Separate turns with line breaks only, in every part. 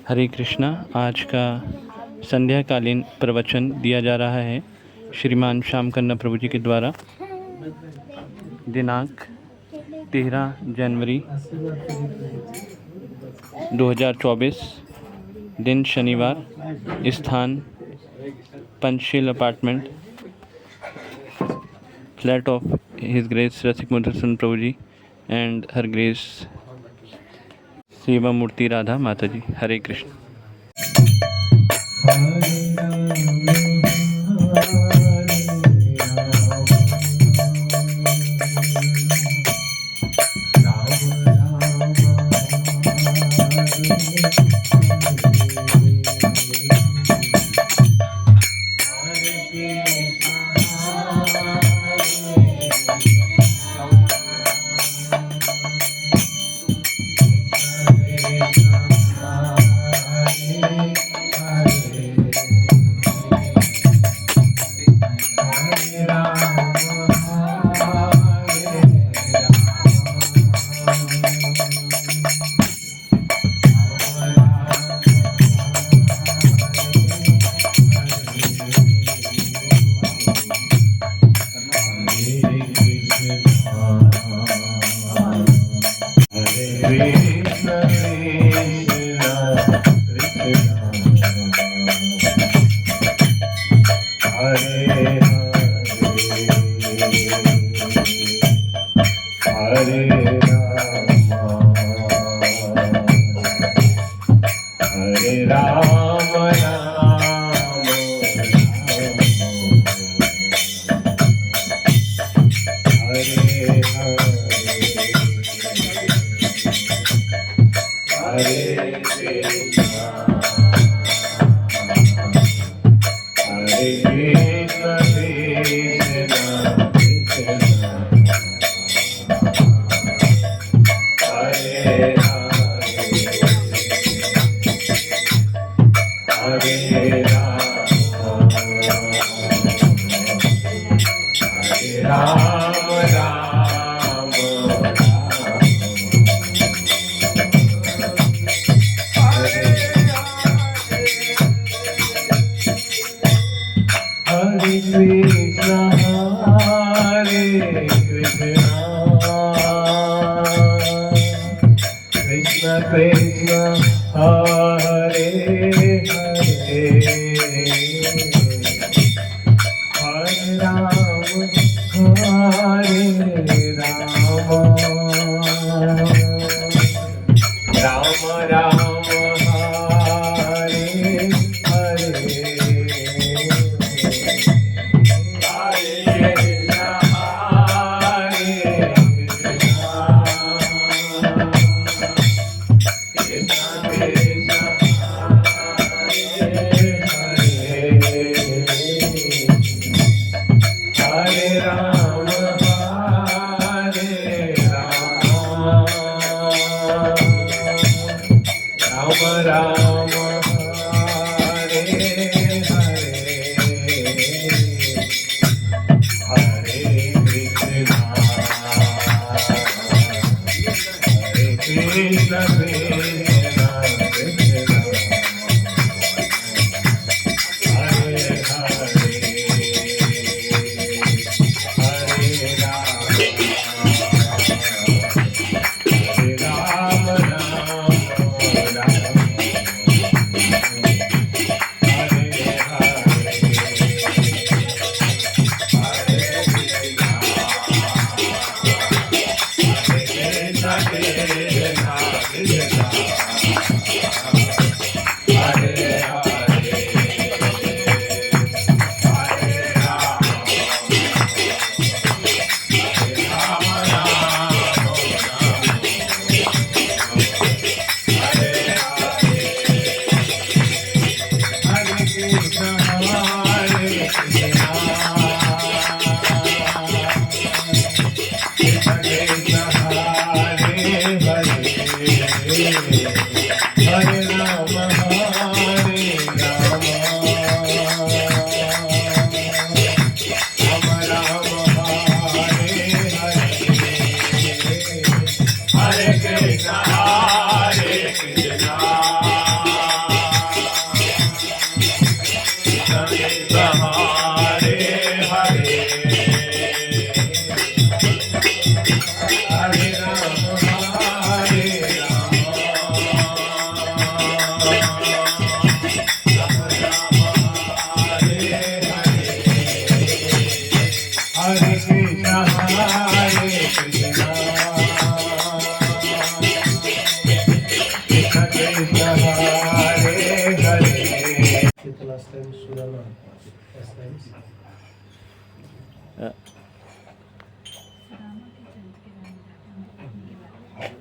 हरे कृष्णा। आज का संध्याकालीन प्रवचन दिया जा रहा है श्रीमान श्याम कन्ना प्रभु जी के द्वारा। दिनांक 13 जनवरी 2024, दिन शनिवार, स्थान Panchsheel apartment, flat of his grace Rasik Madhusudan Prabhu ji and her grace Seva Murti Radha माता जी। हरे कृष्ण।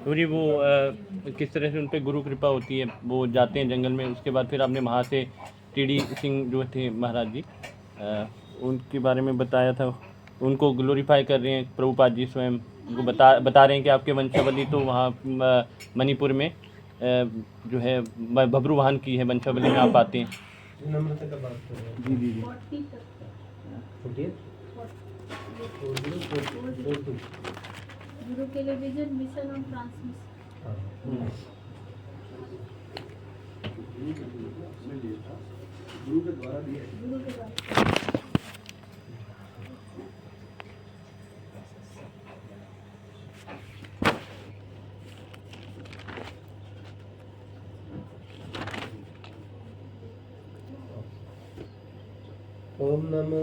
तो जी वो किस तरह से उन पे गुरु कृपा होती है, वो जाते हैं जंगल में, उसके बाद फिर आपने वहाँ से टीडी सिंह जो थे महाराज जी, उनके बारे में बताया था, उनको ग्लोरीफाई कर रहे हैं प्रभुपाद जी स्वयं, उनको बता रहे हैं कि आपके वंशावली तो वहाँ मणिपुर में जो है भबरू वाहन की है वंशावली में आप आते हैं।
नम्रता का बात कर रहे हैं।
जी जी जी।
गुरु टेलीविजन मिशन ऑन ट्रांसमिशन। गुरु के द्वारा
ओम नमो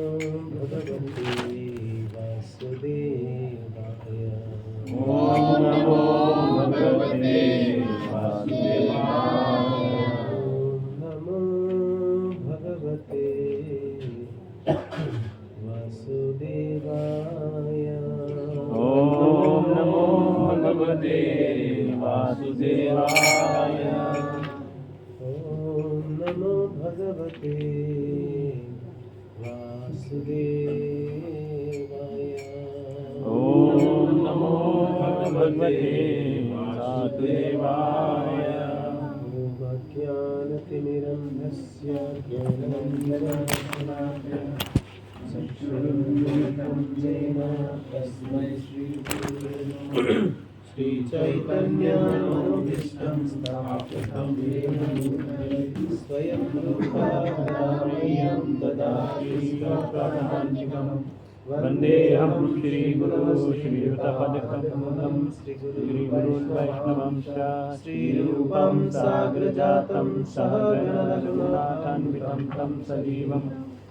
भगवते वासुदेवाय।
ओम नमो भगवते वासुदेवाय।
ओम नमो भगवते वासुदेवाय।
ओम नमो भगवते वासुदेवाय।
ओम नमो भगवते वासुदेवाय।
ओम नमो भगवते वासुदेवाय।
ज्ञानतिमिरन्धस्य ज्ञानञ्जनशलाकया चक्षुरुन्मिलितं येन तस्मै श्रीचैतन्यमनोभीष्टं स्थापितं येन भूतले स्वयं रूपा कदामह्यं ददाति स्वपदान्तिकम्।
वन्देऽहं श्रीगुरो श्रीयुतपदकमलं श्रीगुरून् वैष्णवंश्च श्रीरूपं साग्रजातं सहगणरघुनाथान्वितं तं सजीवं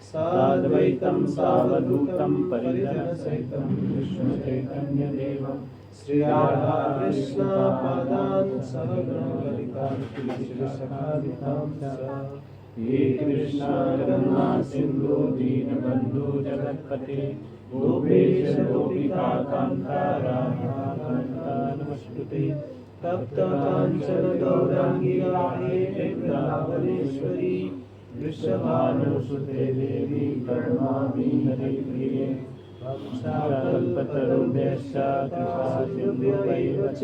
साद्वैतं सावधूतं परिजनसहितं कृष्णचैतन्यदेवं
श्रीराधाकृष्णपादान् सहगणललितान् श्रीविशाखादितांश्च।
हे कृष्णा करुणा सिन्धु दीनबन्धु जगत्पते गोपेश गोपिकान्ता राधा नमस्तुते।
तप्तकाञ्चन गौराङ्गी राधे वृन्दावनेश्वरी वृषभानुसुते देवी प्रणमामि हरिप्रिये। वंशाकल्पतरुभ्यश्च कृपासिन्धुभ्यैव च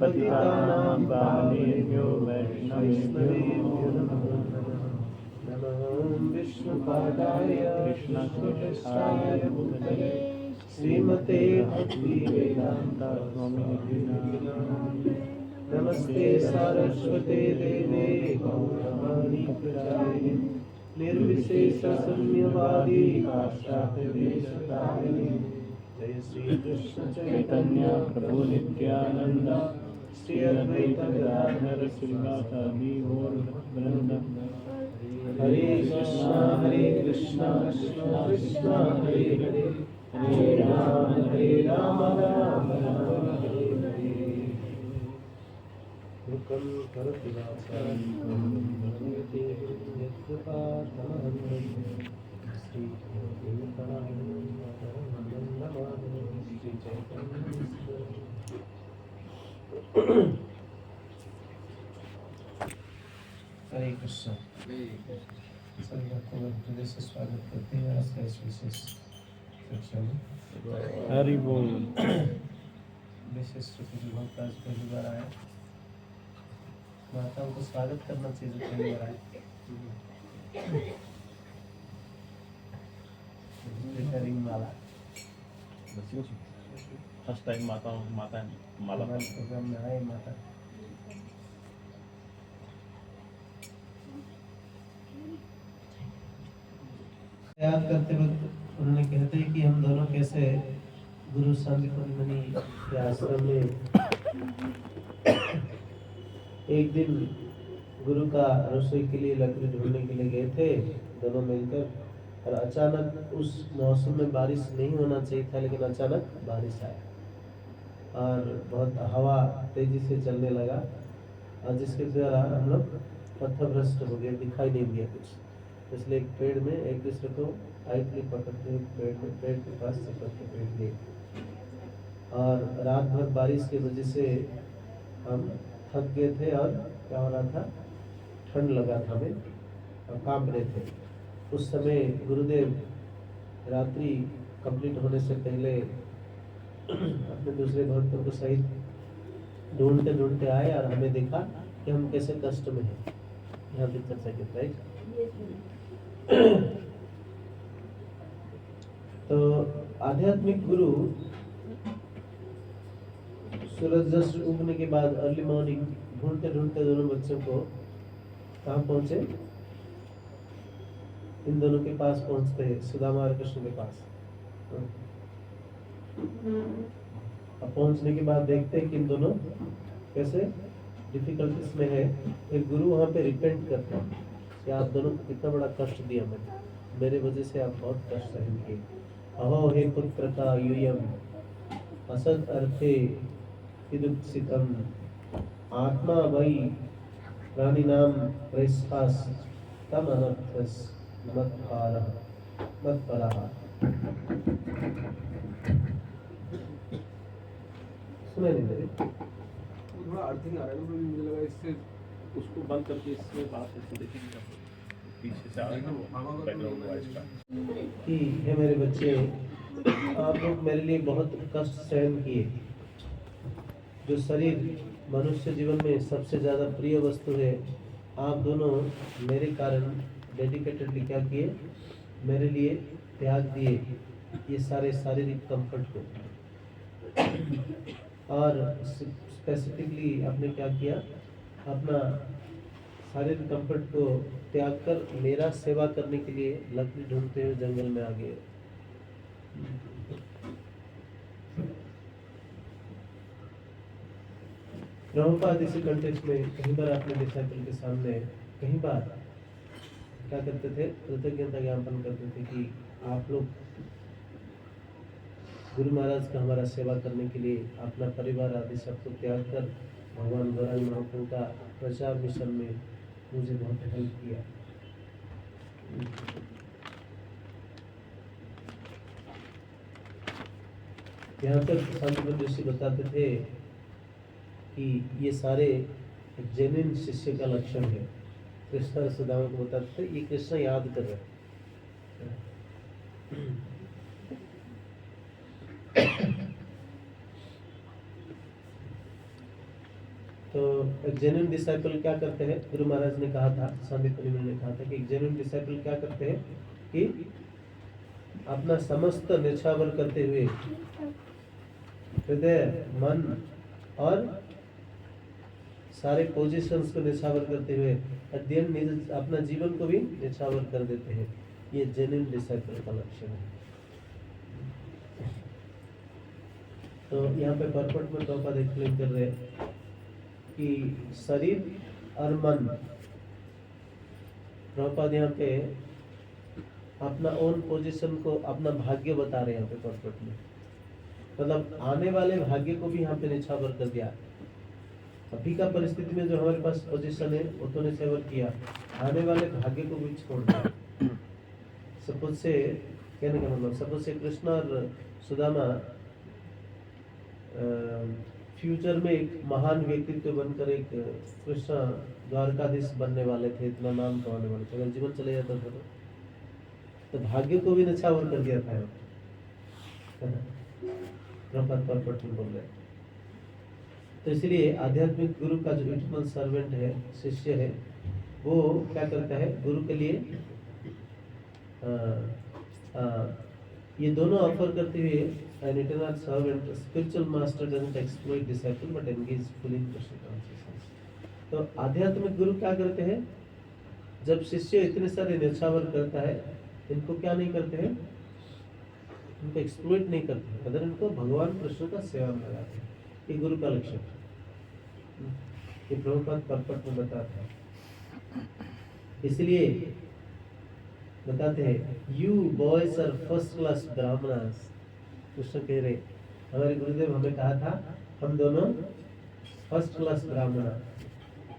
पतितानां पावनेभ्यो वैष्णवेभ्यो नमः। विष्णुपादाय कृष्णकृष्णाय भूतले श्रीमते भक्तिवेदान्त स्वामिनिधि नमस्ते सरस्वते देवे गौरवाणी प्रचारिणे निर्विशेषशून्यवादी पाश्चात्यदेशतारिणे। जय श्री कृष्ण
चैतन्य प्रभु नित्यानंद
श्री अद्वैत
गदाधर श्रीवासादि गौर वृंद।
हरे कृष्णा कृष्णा कृष्णा हरे हरे हरे राम राम हरे हरे। मुखं करोति वाचालं भगवते यत्कृपातमहं हरे कृष्ण। सभी भक्तों को हृदय से स्वागत करते हैं आज का इस विशेष कक्षा में।
हरि बोल।
विशेष रूप से भक्त आज पहली बार आए, माताओं को स्वागत करना चाहिए जो पहली बार आए। रिंग माला
फर्स्ट टाइम माता माला
प्रोग्राम में आए माता। याद करते वक्त उन्होंने कहते हैं कि हम दोनों कैसे गुरु संत मुनि के आश्रम में एक दिन गुरु का रसोई के लिए लकड़ी ढूंढने के लिए गए थे दोनों मिलकर, और अचानक उस मौसम में बारिश नहीं होना चाहिए था, लेकिन अचानक बारिश आया और बहुत हवा तेजी से चलने लगा, और जिसके द्वारा हम लोग पथभ्रष्ट हो गए, दिखाई नहीं दिया कुछ। इसलिए एक पेड़ में एक दूसरे को टाइटली पकड़ते हुए पेड़ के पास से करके बैठ गए। और रात भर बारिश की वजह से हम थक गए थे और क्या हो रहा था, ठंड लगा था हमें और कांप रहे थे। उस समय गुरुदेव रात्रि कंप्लीट होने से पहले अपने दूसरे भक्तों को सहित ढूंढते ढूंढते आए और हमें देखा कि हम कैसे कष्ट में हैं। यहाँ पे चर्चा की राइट। तो आध्यात्मिक गुरु सूरज जस्ट उगने के बाद अर्ली मॉर्निंग ढूंढते ढूंढते दोनों बच्चों को कहाँ पहुंचे, इन दोनों के पास पहुंचते हैं, सुदामा और कृष्ण के पास। अब पहुंचने के बाद देखते हैं कि इन दोनों कैसे डिफिकल्टीज में है। फिर गुरु वहाँ पे रिपेंट करते हैं कि आप दोनों को कितना बड़ा कष्ट दिया मैंने, मेरे वजह से आप बहुत कष्ट सहन किए। अहो हे पुत्र का यूयम असद अर्थे विदुत्सितम आत्मा वही प्राणी नाम प्रेस्तास तम अनर्थस मत परहा। सुने नहीं मेरे?
थोड़ा अर्थिंग आ रहा है ना, तो मुझे लगा इससे उसको बंद करके इसमें बात करके देखेंगे पीछे से आ रहा है ना वो बैकग्राउंड वॉइस का।
कि हे मेरे बच्चे, आप लोग मेरे लिए बहुत कष्ट सहन किए। जो शरीर मनुष्य जीवन में सबसे ज़्यादा प्रिय वस्तु है, आप दोनों मेरे कारण डेडिकेटेडली क्या किए, मेरे लिए त्याग दिए ये सारे शारीरिक कंफर्ट को। और स्पेसिफिकली आपने क्या किया, अपना शारीरिक कंफर्ट को त्याग कर मेरा सेवा करने के लिए लकड़ी ढूंढते हुए जंगल में आ गए। प्रभुपाद इसी कंटेक्स्ट में कई बार अपने डिसाइपल के सामने कई बार क्या करते थे, कृतज्ञता ज्ञापन करते थे कि आप लोग गुरु महाराज का हमारा सेवा करने के लिए अपना परिवार आदि सबको त्याग कर भगवान गौरांग महाप्रभु का प्रचार मिशन में मुझे बहुत हेल्प किया। यहाँ तक संत जोशी बताते थे कि ये सारे जेन्युइन शिष्य का लक्षण है। कृष्ण और सुदामा को बताते थे ये कृष्ण याद कर रहे हैं। तो एक जेन्युइन डिसाइपल क्या करते हैं, गुरु महाराज ने कहा था, सांदीपनी ने कहा था कि एक जेन्युइन डिसाइपल क्या करते हैं कि अपना समस्त निछावर करते हुए हृदय, मन और सारे पोजीशंस को निछावर करते हुए अध्ययन अपना जीवन को भी निछावर कर देते हैं। ये जेन्युइन डिसाइपल का लक्षण है। तो यहाँ पे परपट में प्रभुपाद एक्सप्लेन कर रहे हैं कि शरीर और मन, प्रभुपाद यहाँ पे अपना ओन पोजीशन को, अपना भाग्य बता रहे हैं यहाँ पे परपट में। मतलब आने वाले भाग्य को भी यहाँ पे निछावर कर दिया। अभी का परिस्थिति में जो हमारे पास पोजीशन है वो तो निछावर किया, आने वाले भाग्य को भी छोड़ दिया। सपोज से कहने का मतलब, सपोज से कृष्ण और सुदामा फ्यूचर में एक महान व्यक्तित्व बनकर एक कृष्ण द्वारकाधीश बनने वाले थे, इतना नाम कमाने वाले थे। अगर जीवन चले जाता था तो भाग्य को भी निछावर कर दिया था। परपट में बोल रहे। तो इसलिए आध्यात्मिक गुरु का जो इटर्नल सर्वेंट है, शिष्य है, वो क्या करता है गुरु के लिए ये दोनों ऑफर करते हुए, an eternal servant, spiritual master doesn't exploit disciple but engage fully in Krishna consciousness। तो आध्यात्मिक गुरु क्या करते हैं, जब शिष्य इतने सारे निछावर करता है, इनको क्या नहीं करते हैं, इनको एक्सप्लोइट नहीं करते हैं, अगर इनको भगवान कृष्ण का सेवा में लगाते हैं। ये गुरु का लक्षण है, ये प्रभुपाद परपट में बताते हैं। इसलिए बताते हैं, you boys are first class Brahmanas. Krishna कह रहे, हमारे गुरुदेव हमें कहा था हम दोनों फर्स्ट क्लास ब्राह्मण।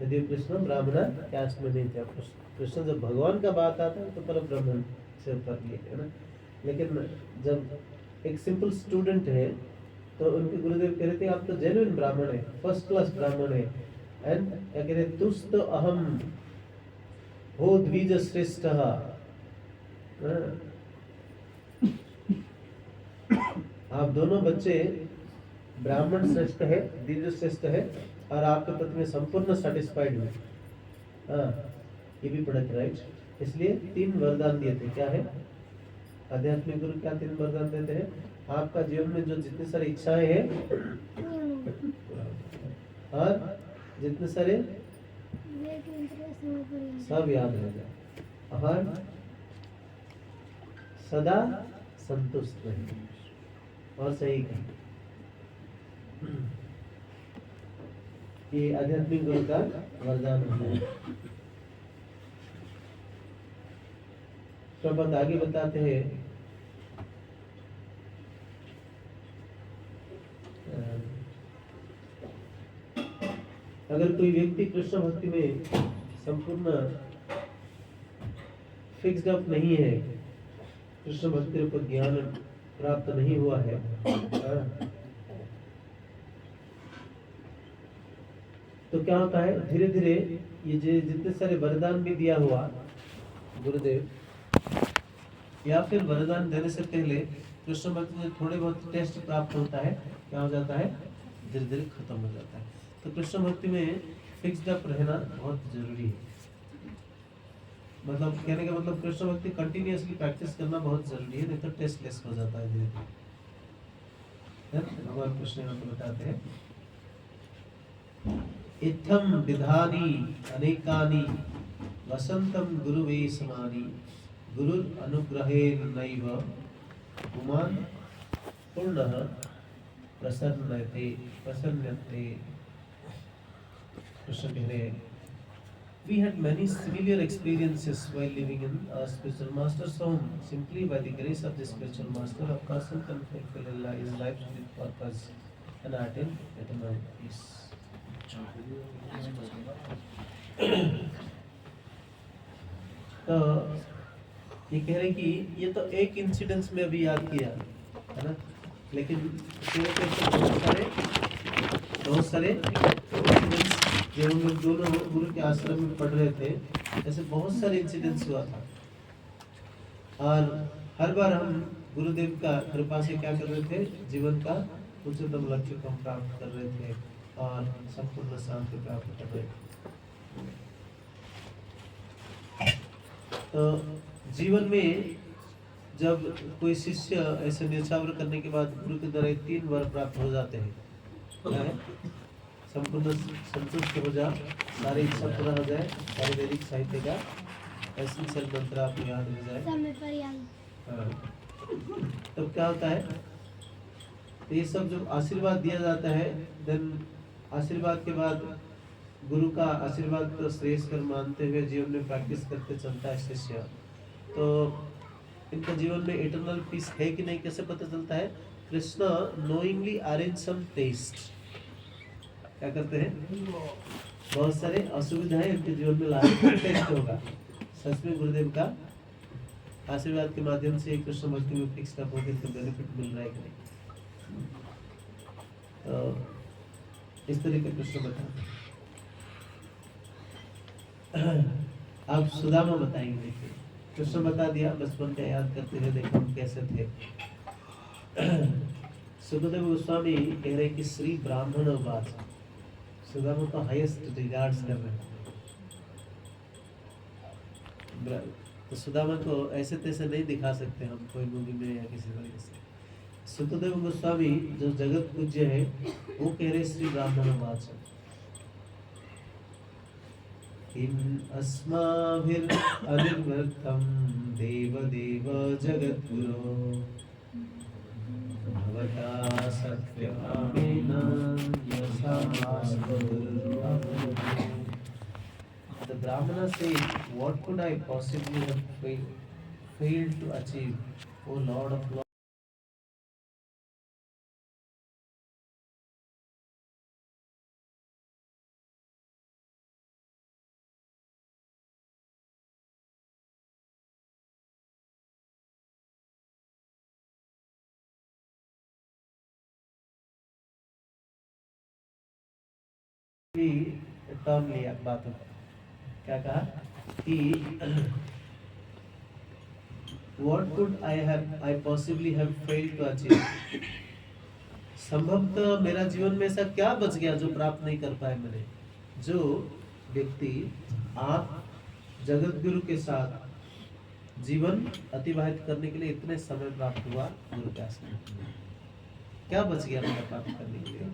यदि कृष्ण ब्राह्मण कैस्ट में नहीं थे। कृष्ण जब भगवान का बात आता है तो पर ब्राह्मण से कर लिए है ना। लेकिन जब एक सिंपल स्टूडेंट है तो उनके गुरुदेव कह रहे थे आप तो जेन्युइन ब्राह्मण है, फर्स्ट क्लास ब्राह्मण है। एंड क्या कह रहे, तुस्त अहम हो द्विज श्रेष्ठ। आप दोनों बच्चे ब्राह्मण श्रेष्ठ है, दिव्य श्रेष्ठ है, और आपके प्रति में संपूर्ण सेटिस्फाइड हुए। हाँ, ये भी पढ़ा था, राइट। इसलिए 3 वरदान दिए थे। क्या है आध्यात्मिक गुरु, क्या 3 वरदान देते हैं? आपका जीवन में जो जितनी सारी इच्छाएं हैं और जितने सारे सब याद रह जाए, और सदा संतुष्ट रहे। और सही कहा, ये आध्यात्मिक गुरु का वरदान है। तो अब आगे बताते हैं, अगर कोई व्यक्ति कृष्ण भक्ति में संपूर्ण फिक्स्ड अप नहीं है, कृष्ण भक्ति पर ज्ञान प्राप्त नहीं हुआ है, तो क्या होता है, धीरे धीरे ये जितने सारे वरदान भी दिया हुआ गुरुदेव, या फिर वरदान देने से पहले कृष्ण भक्ति में थोड़े बहुत टेस्ट प्राप्त होता है, क्या हो जाता है, धीरे धीरे खत्म हो जाता है। तो कृष्ण भक्ति में फिक्स्ड अप रहना बहुत जरूरी है। मतलब कहने का मतलब कृष्ण भक्ति कंटिन्यूअसली प्रैक्टिस करना बहुत जरूरी है, नहीं तो टेस्टलेस हो जाता है धीरे धीरे। भगवान कृष्ण यहाँ पे बताते हैं, इत्थम विधानी अनेकानि वसंतम गुरुवे समानि गुरु अनुग्रहेण नैव पुमान् पूर्णः प्रसन्नते। कृष्ण कह रहे हैं, we had many similar experiences while living in a spiritual master's home. Simply by the grace of the spiritual master, a person can fulfill his life with purpose and attain eternal peace. तो ये कह रहे कि ये तो एक incidence में अभी याद किया है ना, लेकिन बहुत सारे जब हम लोग दोनों गुरु के आश्रम में पढ़ रहे थे, ऐसे बहुत सारे इंसिडेंट्स हुआ था। और हर बार हम गुरुदेव का कृपा से क्या कर रहे थे, जीवन का उच्चतम लक्ष्य को हम प्राप्त कर रहे थे और संपूर्ण शांति प्राप्त कर रहे थे। तो जीवन में जब कोई शिष्य ऐसे न्यौछावर करने के बाद गुरु के द्वारा 3 वर प्राप्त हो जाते हैं, क्या है, संपूर्ण संतुष्ट हो जा, सारी इच्छा पूरा हो जाए, सारे वैदिक साहित्य का एसेंशियल मंत्र आपको याद हो जाए। हाँ, तब क्या होता है, तो ये सब जो आशीर्वाद दिया जाता है, देन आशीर्वाद के बाद गुरु का आशीर्वाद को श्रेष्ठ मानते हुए जीवन में प्रैक्टिस करते चलता है शिष्य, तो इनका जीवन में इटर्नल पीस है कि नहीं कैसे पता चलता है? Krishna knowingly arrange some test, क्या करते हैं, बहुत सारे असुविधाएं इनके जीवन में लाने टेस्ट होगा। सच में गुरुदेव का आशीर्वाद के माध्यम से कृष्ण भक्ति में फिक्स अप होकर इनको बेनिफिट मिल रहा है कि नहीं। तो इस तरह के कृष्ण बताते। आप सुदामा बताएंगे, देखिए कृष्ण बता दिया, बचपन का याद करते हुए देखो हम कैसे थे। सुखदेव गोस्वामी कह रहे कि श्री ब्राह्मण बात, सुदामा को हाईएस्ट रिगार्ड्स कर रहे हैं। तो सुदामा को ऐसे तैसे नहीं दिखा सकते हम कोई मूवी में या किसी तरीके से। सुखदेव गोस्वामी जो जगत पूज्य है, वो कह रहे श्री ब्राह्मण बात। किम अस्माभिर अनिर्वृत्तम देव देव जगद्गुरो भवता सत्यकामेन यथास्तु। The Brahmana said, what could I possibly have failed to achieve, O Lord of Lords? भी टर्न लिया बातों का। क्या कहा कि what could I possibly have failed to achieve, संभवतः मेरा जीवन में ऐसा क्या बच गया जो प्राप्त नहीं कर पाए मैंने। जो व्यक्ति आप जगत गुरु के साथ जीवन अतिवाहित करने के लिए इतने समय प्राप्त हुआ गुरु के आश्रम, क्या बच गया मेरा प्राप्त करने के लिए?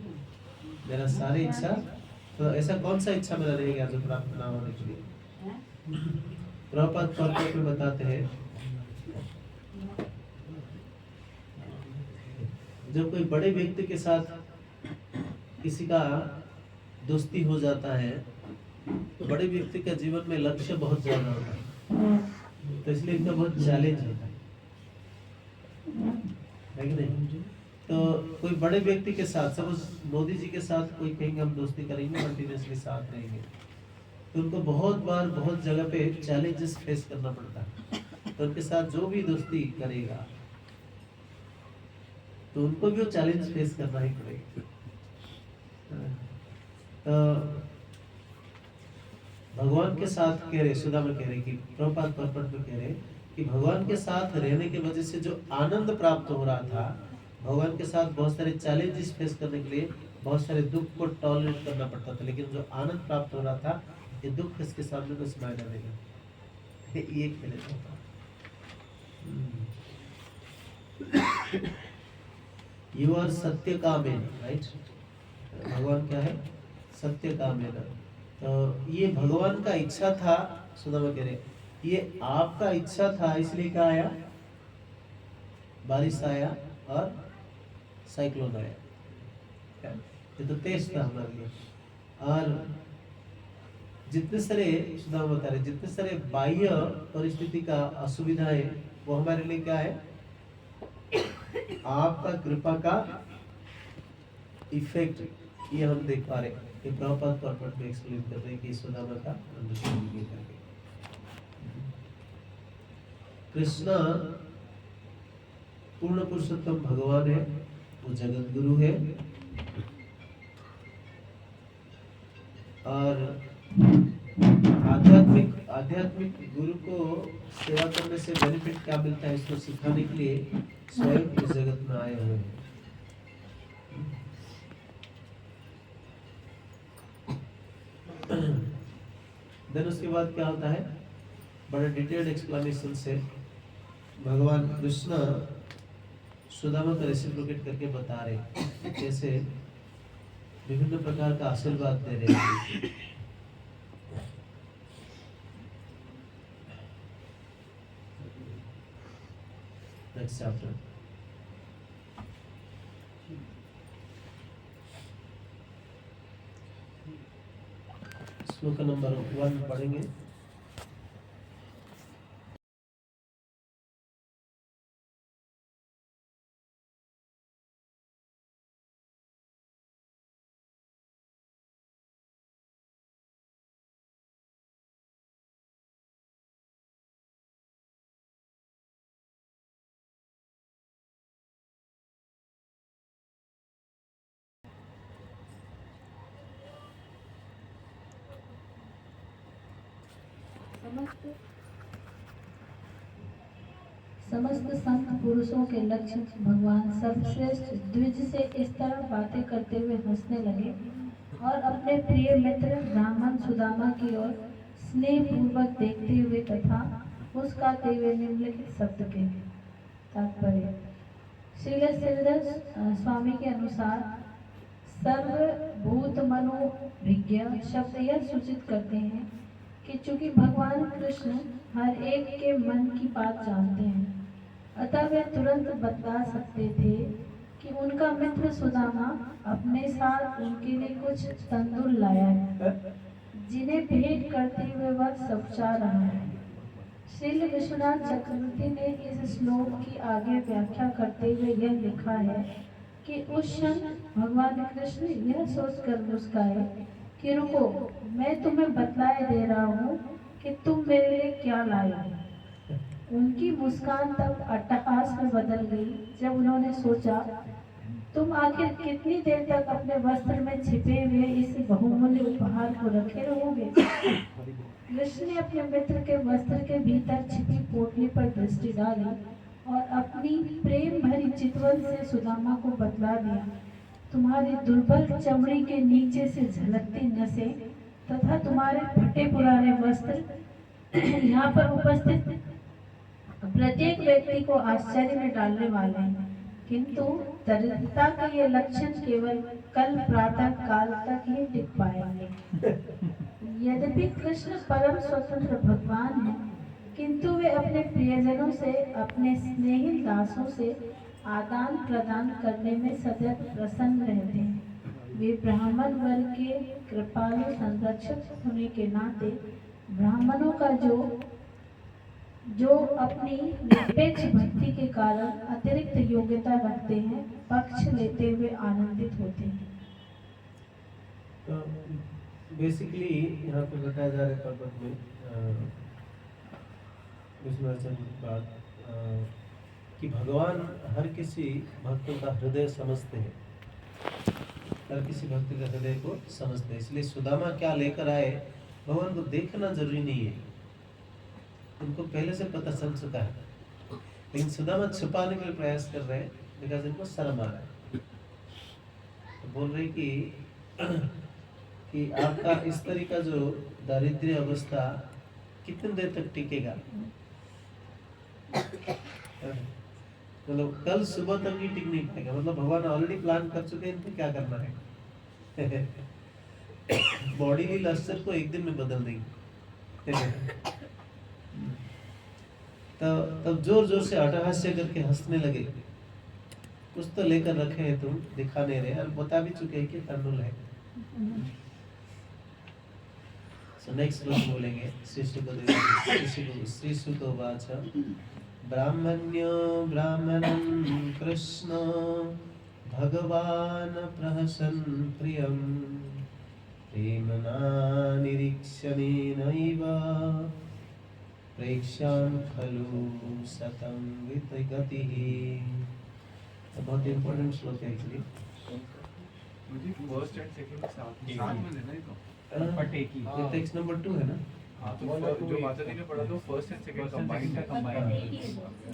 मेरा सारी इच्छा, तो ऐसा कौन सा इच्छा मेरा रह गया जो प्राप्त ना होने के लिए? प्रभुपाद पर्वत में बताते हैं, जब कोई बड़े व्यक्ति के साथ किसी का दोस्ती हो जाता है तो बड़े व्यक्ति का जीवन में लक्ष्य बहुत ज्यादा होता है, तो इसलिए इनका बहुत चैलेंज होता है कि नहीं? तो कोई बड़े व्यक्ति के साथ, सपोज मोदी जी के साथ कोई कहेंगे हम दोस्ती करेंगे, कंटिन्यूसली साथ रहेंगे, तो उनको बहुत बार बहुत जगह पे चैलेंजेस फेस करना पड़ता है। तो उनके साथ जो भी दोस्ती करेगा तो उनको भी वो चैलेंज फेस करना ही पड़ेगा। तो भगवान के साथ कह रहे, सुदामा कह रहे कि प्रभुपाद पर्पट में कह रहे कि भगवान के साथ रहने की वजह से जो आनंद प्राप्त हो रहा था, भगवान के साथ बहुत सारे चैलेंजेस फेस करने के लिए बहुत सारे दुख को टॉलरेट करना पड़ता था, लेकिन जो आनंद प्राप्त हो रहा था ये दुख इसके सामने को स्माइल आएगा। ये खेले यू आर सत्य कामेन, राइट? भगवान क्या है? सत्य कामेन। तो ये भगवान का इच्छा था, सुदामा कह रहे ये आपका इच्छा था, इसलिए क्या आया? बारिश आया और साइक्लोन आया। ये तो तेज था हमारे लिए। और जितने सारे, सुदामा बता रहे जितने सारे बाह्य परिस्थिति का असुविधा है वो हमारे लिए क्या है? आपका कृपा का इफेक्ट, ये हम देख पा रहे हैं। ये प्रभुपाद पर्पट में एक्सप्लेन कर रहे हैं कि सुदामा का अंडरस्टैंडिंग करके। कृष्ण पूर्ण पुरुषोत्तम भगवान है, वो जगत गुरु है, और आध्यात्मिक गुरु को सेवा करने से बेनिफिट क्या मिलता है इसको सिखाने के लिए स्वयं इस जगत में आए हुए हैं। देन उसके बाद क्या होता है? बड़े डिटेल्ड एक्सप्लेनेशन से भगवान कृष्ण सुदामा का रेसिप्रोकेट करके बता रहे कैसे विभिन्न प्रकार का आशीर्वाद दे रहे हैं। नेक्स्ट चैप्टर, श्लोक नंबर 1 पढ़ेंगे।
समस्त संत पुरुषों के लक्ष्य भगवान सर्वश्रेष्ठ द्विज से इस तरह बातें करते हुए हंसने लगे और अपने प्रिय मित्र ब्राह्मण सुदामा की ओर स्नेह पूर्वक देखते हुए तथा मुस्कुराते हुए निम्नलिखित शब्द के तात्पर्य। श्रील श्रीधर स्वामी के अनुसार सर्वभूत मनोभिज्ञ शब्द यह सूचित करते हैं कि चूंकि भगवान कृष्ण हर एक के मन की बात जानते हैं, अतः वे तुरंत बता सकते थे कि उनका मित्र सुदामा अपने साथ उनके लिए कुछ तंदूर लाया है, जिन्हें भेंट करते हुए वह सकुचा रहा है। श्रील विश्वनाथ चक्रवर्ती ने इस श्लोक की आगे व्याख्या करते हुए यह लिखा है कि उस क्षण भगवान कृष्ण यह सोचकर मुस्काए कि रुको, मैं तुम्हें बतलाए दे रहा हूँ कि तुम मेरे लिए क्या लाए हो। उनकी मुस्कान तब अट्टहास में बदल गई जब उन्होंने सोचा तुम आखिर कितनी देर तक अपने वस्त्र में छिपे हुए इस बहुमूल्य उपहार को रखे रहोगे? कृष्ण ने अपने मित्र के वस्त्र के भीतर छिपी पोटली पर दृष्टि डाली और अपनी प्रेम भरी चितवन से सुदामा को बतला दिया, तुम्हारी दुर्बल चमड़ी के नीचे से झलकती नसें तथा तुम्हारे फटे पुराने वस्त्र यहाँ पर उपस्थित प्रत्येक व्यक्ति को आश्चर्य में डालने वाले हैं, किंतु दरिद्रता के ये लक्षण केवल कल प्रातः काल तक ही टिक पाएंगे। यद्यपि कृष्ण परम स्वतंत्र भगवान हैं, किंतु वे अपने प्रियजनों से, अपने स्नेही दासों से आदान प्रदान करने में सदैव प्रसन्न रहते हैं। वे ब्राह्मण वर्ग के कृपालु संरक्षक होने के नाते ब्राह्मणों का जो अपनी निरपेक्ष भक्ति के कारण अतिरिक्त योग्यता रखते हैं, पक्ष लेते हुए आनंदित होते हैं।
तो बेसिकली यहाँ पे बताया जा रहा है पद में विष्णुचंद्र की बात कि भगवान हर किसी भक्त का हृदय समझते हैं, हर किसी भक्त के हृदय को समझते हैं। इसलिए सुदामा क्या लेकर आए भगवान को देखना जरूरी नहीं है, उनको पहले से पता चल चुका है, लेकिन सुदामा छुपाने के लिए प्रयास कर रहे हैं बिकॉज इनको शर्म आ रहा है। तो बोल रहे कि आपका इस तरह का जो दारिद्र्य अवस्था कितनी देर तक टिकेगा, मतलब कल सुबह तक ही टिक नहीं पाएगा। मतलब भगवान ऑलरेडी प्लान कर चुके हैं इनको क्या करना है। बॉडी लस्टर को एक दिन में बदल देंगे। तब जोर जोर से अट्टहास्य करके हंसने लगे, कुछ तो लेकर रखे हैं तुम, दिखा नहीं रहे, और बता भी चुके हैं कि तंडुल है। सो नेक्स्ट लोग बोलेंगे श्री सुतोवाच ब्राह्मण्यो ब्राह्मणं कृष्ण भगवान् प्रहसन् प्रियं प्रेम्णा निरीक्षणेनैव प्रेक्ष्यां खलु सतं वितगतिः। बहुत इंपॉर्टेंट श्लोक है एक्चुअली।
मुझे फर्स्ट एंड सेकंड साथ में लेना है तो
पटेकी
ये टेक्स्ट नंबर 2 है ना।
हाँ, तो जो माता जी ने पढ़ा तो फर्स्ट एंड सेकंड कंबाइंड है।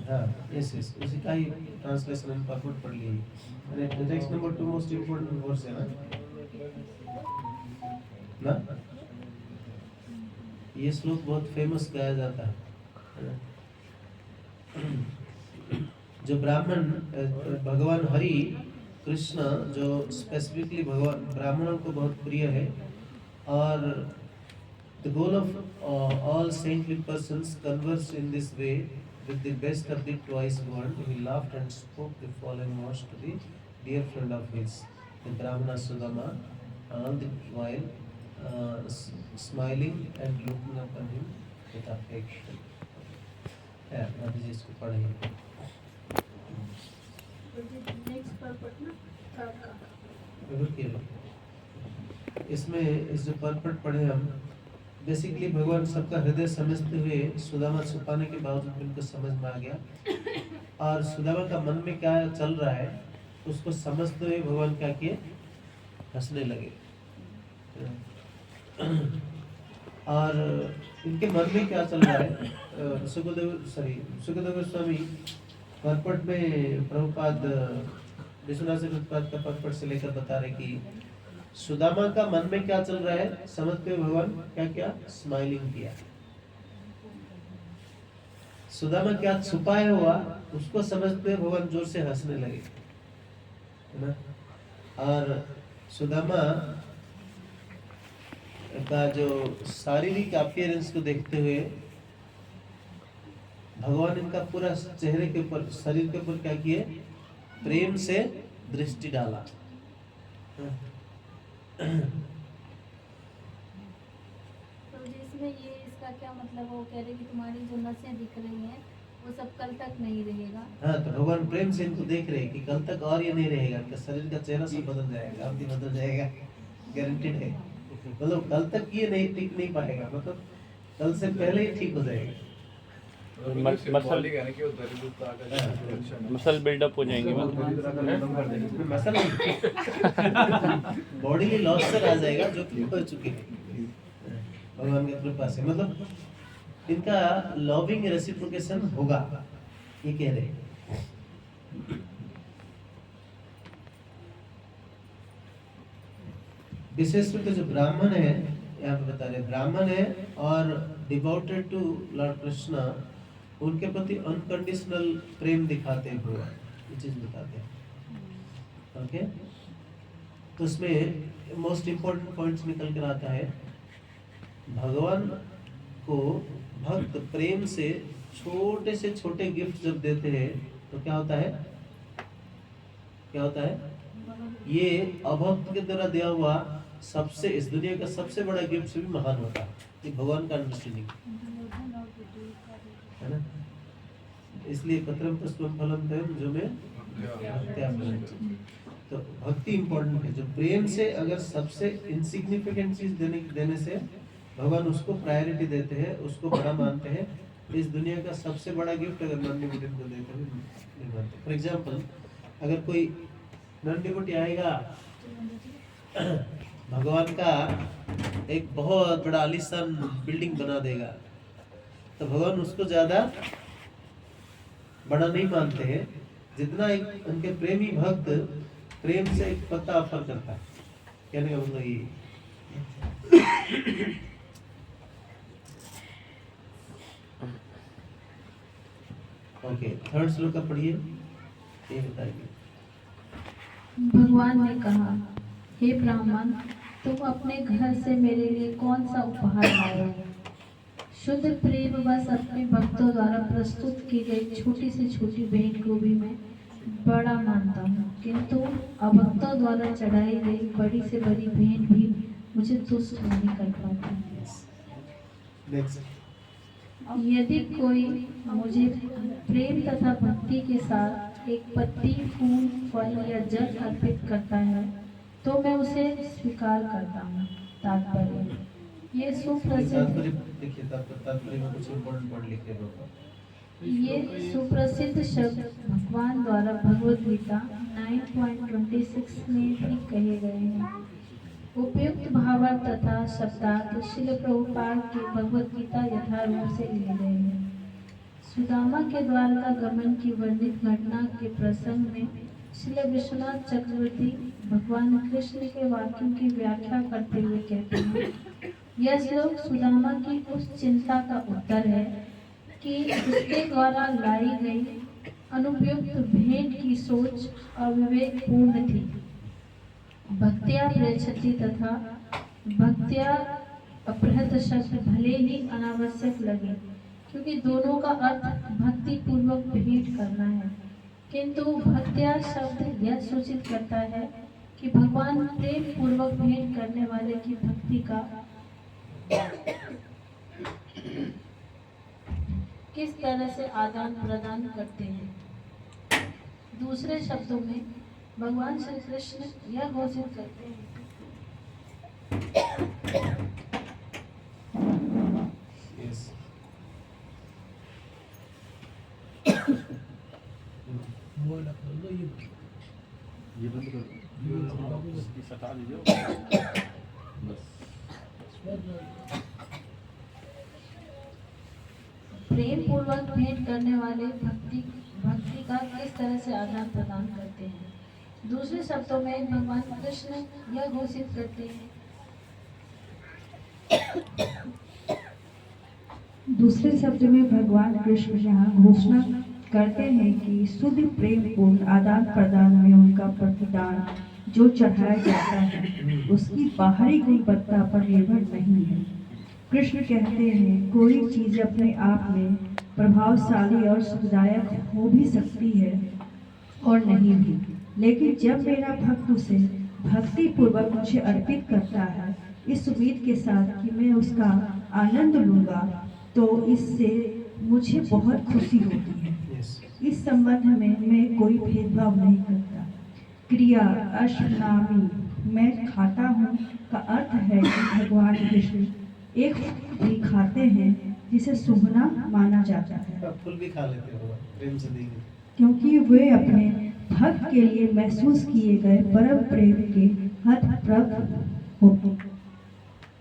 हाँ यस उसी का ही ट्रांसलेशन एंड परफॉर्म पढ़ ली। मैंने text number 2 most important verse है ना। ये श्लोक बहुत फेमस गाया जाता है। जो ब्राह्मण भगवान हरि कृष्ण जो स्पेसिफिकली भगवान ब्राह्मणों को बहुत प्रिय है, और the goal of all saintly persons converse in this way with the best of the twice world. He laughed and spoke the following words to the dear friend of his, the Brahmana Sudama, all the while smiling and looking upon him with affection. Yeah, that is इसको पढ़ेंगे। इसमें इस जो purport पढ़े हम, basically भगवान सबका हृदय समझते हुए सुदामा छुपाने के बावजूद उनको समझ में आ गया, और सुदामा का मन में क्या चल रहा है उसको समझते हुए भगवान क्या किए, हंसने लगे। और इनके मन में क्या चल रहा है, सुखदेव गोस्वामी परपट में प्रभुपाद विश्वनाथ प्रभुपाद का परपट से लेकर बता रहे कि सुदामा का मन में क्या चल रहा है समझते हुए भगवान क्या किया, स्माइलिंग किया। सुदामा क्या छुपाया हुआ उसको समझते हुए भगवान जोर से हंसने लगे, है ना। और सुदामा का जो शारीरिक अपीयरेंस को देखते हुए भगवान इनका पूरा चेहरे के ऊपर, शरीर के ऊपर क्या किए, प्रेम से दृष्टि डाला।
तो जिसमें ये इसका क्या मतलब, वो कह रहे कि तुम्हारी जो नसें दिख रही हैं वो सब कल तक नहीं रहेगा।
हाँ, तो भगवान प्रेम से इनको देख रहे हैं कि कल तक और ये नहीं रहेगा, इनका शरीर का चेहरा सब बदल जाएगा, अवधि बदल जाएगा, गारंटेड है। मतलब कल तक ये नहीं टिक नहीं पाएगा, मतलब कल से पहले ही ठीक हो जाएगा।
मसल मसल बिल्डअप हो जाएंगे
मसल बॉडी लॉस से आ जाएगा जो कि हो चुके हैं भगवान की कृपा से, मतलब इनका लविंग रेसिप्रोकेशन होगा, ये कह रहे हैं। विशेष रूप से जो ब्राह्मण है, यहाँ पे बता रहे ब्राह्मण है और डिवोटेड टू लॉर्ड कृष्णा, उनके प्रति अनकंडीशनल प्रेम दिखाते हुए ये चीज बताते हैं। ओके, तो उसमें मोस्ट इम्पोर्टेंट पॉइंट्स निकल कर आता है, भगवान को भक्त प्रेम से छोटे गिफ्ट जब देते हैं तो क्या होता है, क्या होता है, ये अभक्त के द्वारा दिया हुआ सबसे, इस दुनिया का सबसे बड़ा गिफ्ट से भी महान होता है। ये भगवान का अंडरस्टैंडिंग है ना, इसलिए पत्रम पुष्पम फलम तयम जो में भक्त्या फलम। तो भक्ति इंपॉर्टेंट है, जो प्रेम से अगर सबसे इनसिग्निफिकेंट चीज देने से भगवान उसको प्रायोरिटी देते हैं, उसको बड़ा मानते हैं। इस दुनिया का सबसे बड़ा गिफ्ट अगर नॉन डिवोटी को देते हैं नहीं मानते। फॉर एग्जाम्पल, अगर कोई नॉन डिवोटी आएगा भगवान का एक बहुत बड़ा आलीशान बिल्डिंग बना देगा, तो भगवान उसको ज्यादा बड़ा नहीं मानते हैं जितना एक उनके प्रेमी भक्त प्रेम से एक पत्ता ऑफर करता है। कहने का मतलब ये। ओके, थर्ड श्लोक का पढ़िए, ये बताइए।
भगवान ने कहा, हे ब्राह्मण, तुम अपने घर से मेरे लिए कौन सा उपहार लाए हो? शुद्ध प्रेम बस अपने भक्तों द्वारा प्रस्तुत की गई छोटी से छोटी भेंट को भी मैं बड़ा मानता हूँ, किंतु अभक्तों द्वारा चढ़ाई गई बड़ी से बड़ी भेंट भी मुझे तुष्ट नहीं कर पाती।
नेक्स्ट,
यदि कोई मुझे प्रेम तथा भक्ति के साथ एक पत्ती, फूल, फल या जल अर्पित करता है तो मैं उसे स्वीकार करता हूँ। तात्पर्य, ये सुप्रसिद्ध,
देखिए तात्पर्य में कुछ इम्पोर्टेंट पॉइंट लिखे होगा।
ये सुप्रसिद्ध शब्द भगवान द्वारा भगवद गीता 9.26 में भी कहे गए हैं। उपयुक्त भावार्थ तथा शब्दार्थ श्रील प्रभुपाद की भगवद गीता यथारूप से लिए गए हैं। सुदामा के द्वारका गमन की वर्णित घटना के प्रसंग में श्रील विश्वनाथ चक्रवर्ती भगवान कृष्ण के वाक्यों की व्याख्या करते हुए कहते हैं, यह श्लोक सुदामा की उस चिंता का उत्तर है कि उसके द्वारा लाई गई अनुपयुक्त भेंट की सोच अविवेकपूर्ण थी। भक्त्या प्रेक्षति तथा भक्त्या अपहृत शब्द भले ही अनावश्यक लगे, क्योंकि दोनों का अर्थ भक्ति पूर्वक भेंट करना है, किंतु भक्त्या शब्द यह सूचित करता है कि भगवान प्रेम पूर्वक भेंट करने वाले की भक्ति का किस तरह से आदान प्रदान करते हैं। दूसरे शब्दों में भगवान श्री कृष्ण यह घोषित करते हैं,
यस,
ये बंद कर दो, ये सटा दीजिए बस।
प्रेम पूर्वक भेंट करने वाले भक्ति का किस तरह से आदान प्रदान करते हैं। दूसरे शब्दों में भगवान कृष्ण यह घोषित करते हैं,
दूसरे शब्द में भगवान कृष्ण यहाँ घोषणा करते हैं कि शुद्ध प्रेम पूर्ण आदान प्रदान में उनका प्रतिदान जो चढ़ाया जाता है उसकी बाहरी गुणवत्ता पर निर्भर नहीं है। कृष्ण कहते हैं, कोई चीज अपने आप में प्रभावशाली और सुखदायक हो भी सकती है और नहीं भी, लेकिन जब मेरा भक्त उसे भक्ति पूर्वक मुझे अर्पित करता है इस उम्मीद के साथ कि मैं उसका आनंद लूंगा, तो इससे मुझे बहुत खुशी होती है। इस संबंध में मैं कोई भेदभाव नहीं करता। क्रिया अश्वनामी मैं खाता हूँ का अर्थ है कि भगवान कृष्ण एक भी खाते हैं जिसे सुगना माना जाता है,
फूल भी खा लेते हैं भगवान, प्रेम से देंगे।
क्योंकि वे अपने भक्त के लिए महसूस किए गए परम प्रेम के हतप्रभ होते हैं।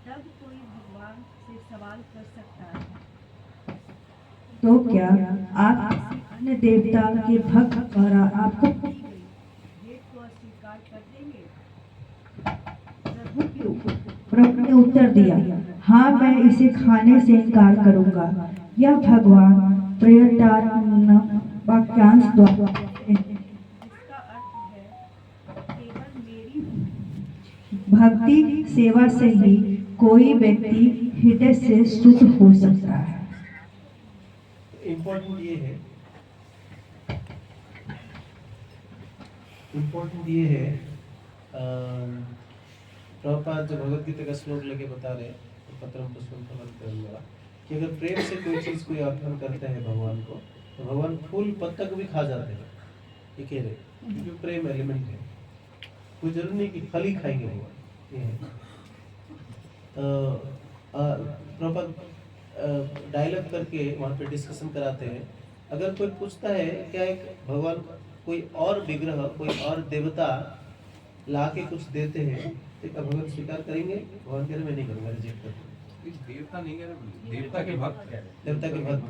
तब कोई भगवान से सवाल कर सकता है, तो क्या आप किसी अन्य देवता के भक्त द्वारा आपको दी गई भेंट को अस्वीकार कर देंगे? प्रभु ने उत्तर दिया, हाँ, मैं इसे खाने से इनकार करूंगा। यह भगवान प्रयतात्म वाक्यांश द्वारा इसका अर्थ है, केवल मेरी भक्ति सेवा से ही कोई व्यक्ति हृदय से शुद्ध हो सकता है।
इम्पोर्टेंट ये है प्रभुपाद जो भगवत गीता का श्लोक लेके बता रहे हैं, पत्रम पुष्पम फलम, कि अगर प्रेम से कोई चीज कोई अर्पण करते हैं भगवान को, तो भगवान फूल पत्ता को भी खा जाते हैं, ये कह रहे, क्योंकि प्रेम एलिमेंट है। कोई जरूरी नहीं कि फल ही खाएंगे भगवान, ये है। प्रॉपर डायलॉग करके वहाँ पे डिस्कशन कराते हैं। अगर कोई पूछता है क्या एक भगवान कोई और विग्रह, कोई और देवता ला के कुछ देते हैं, तो क्या भगवान स्वीकार करेंगे? भगवान कह रहे मैं नहीं करूँगा, रिजेक्ट कर दूंगा।
देवता नहीं कह रहे, देवता के भक्त कह रहे हैं।
देवता के भक्त,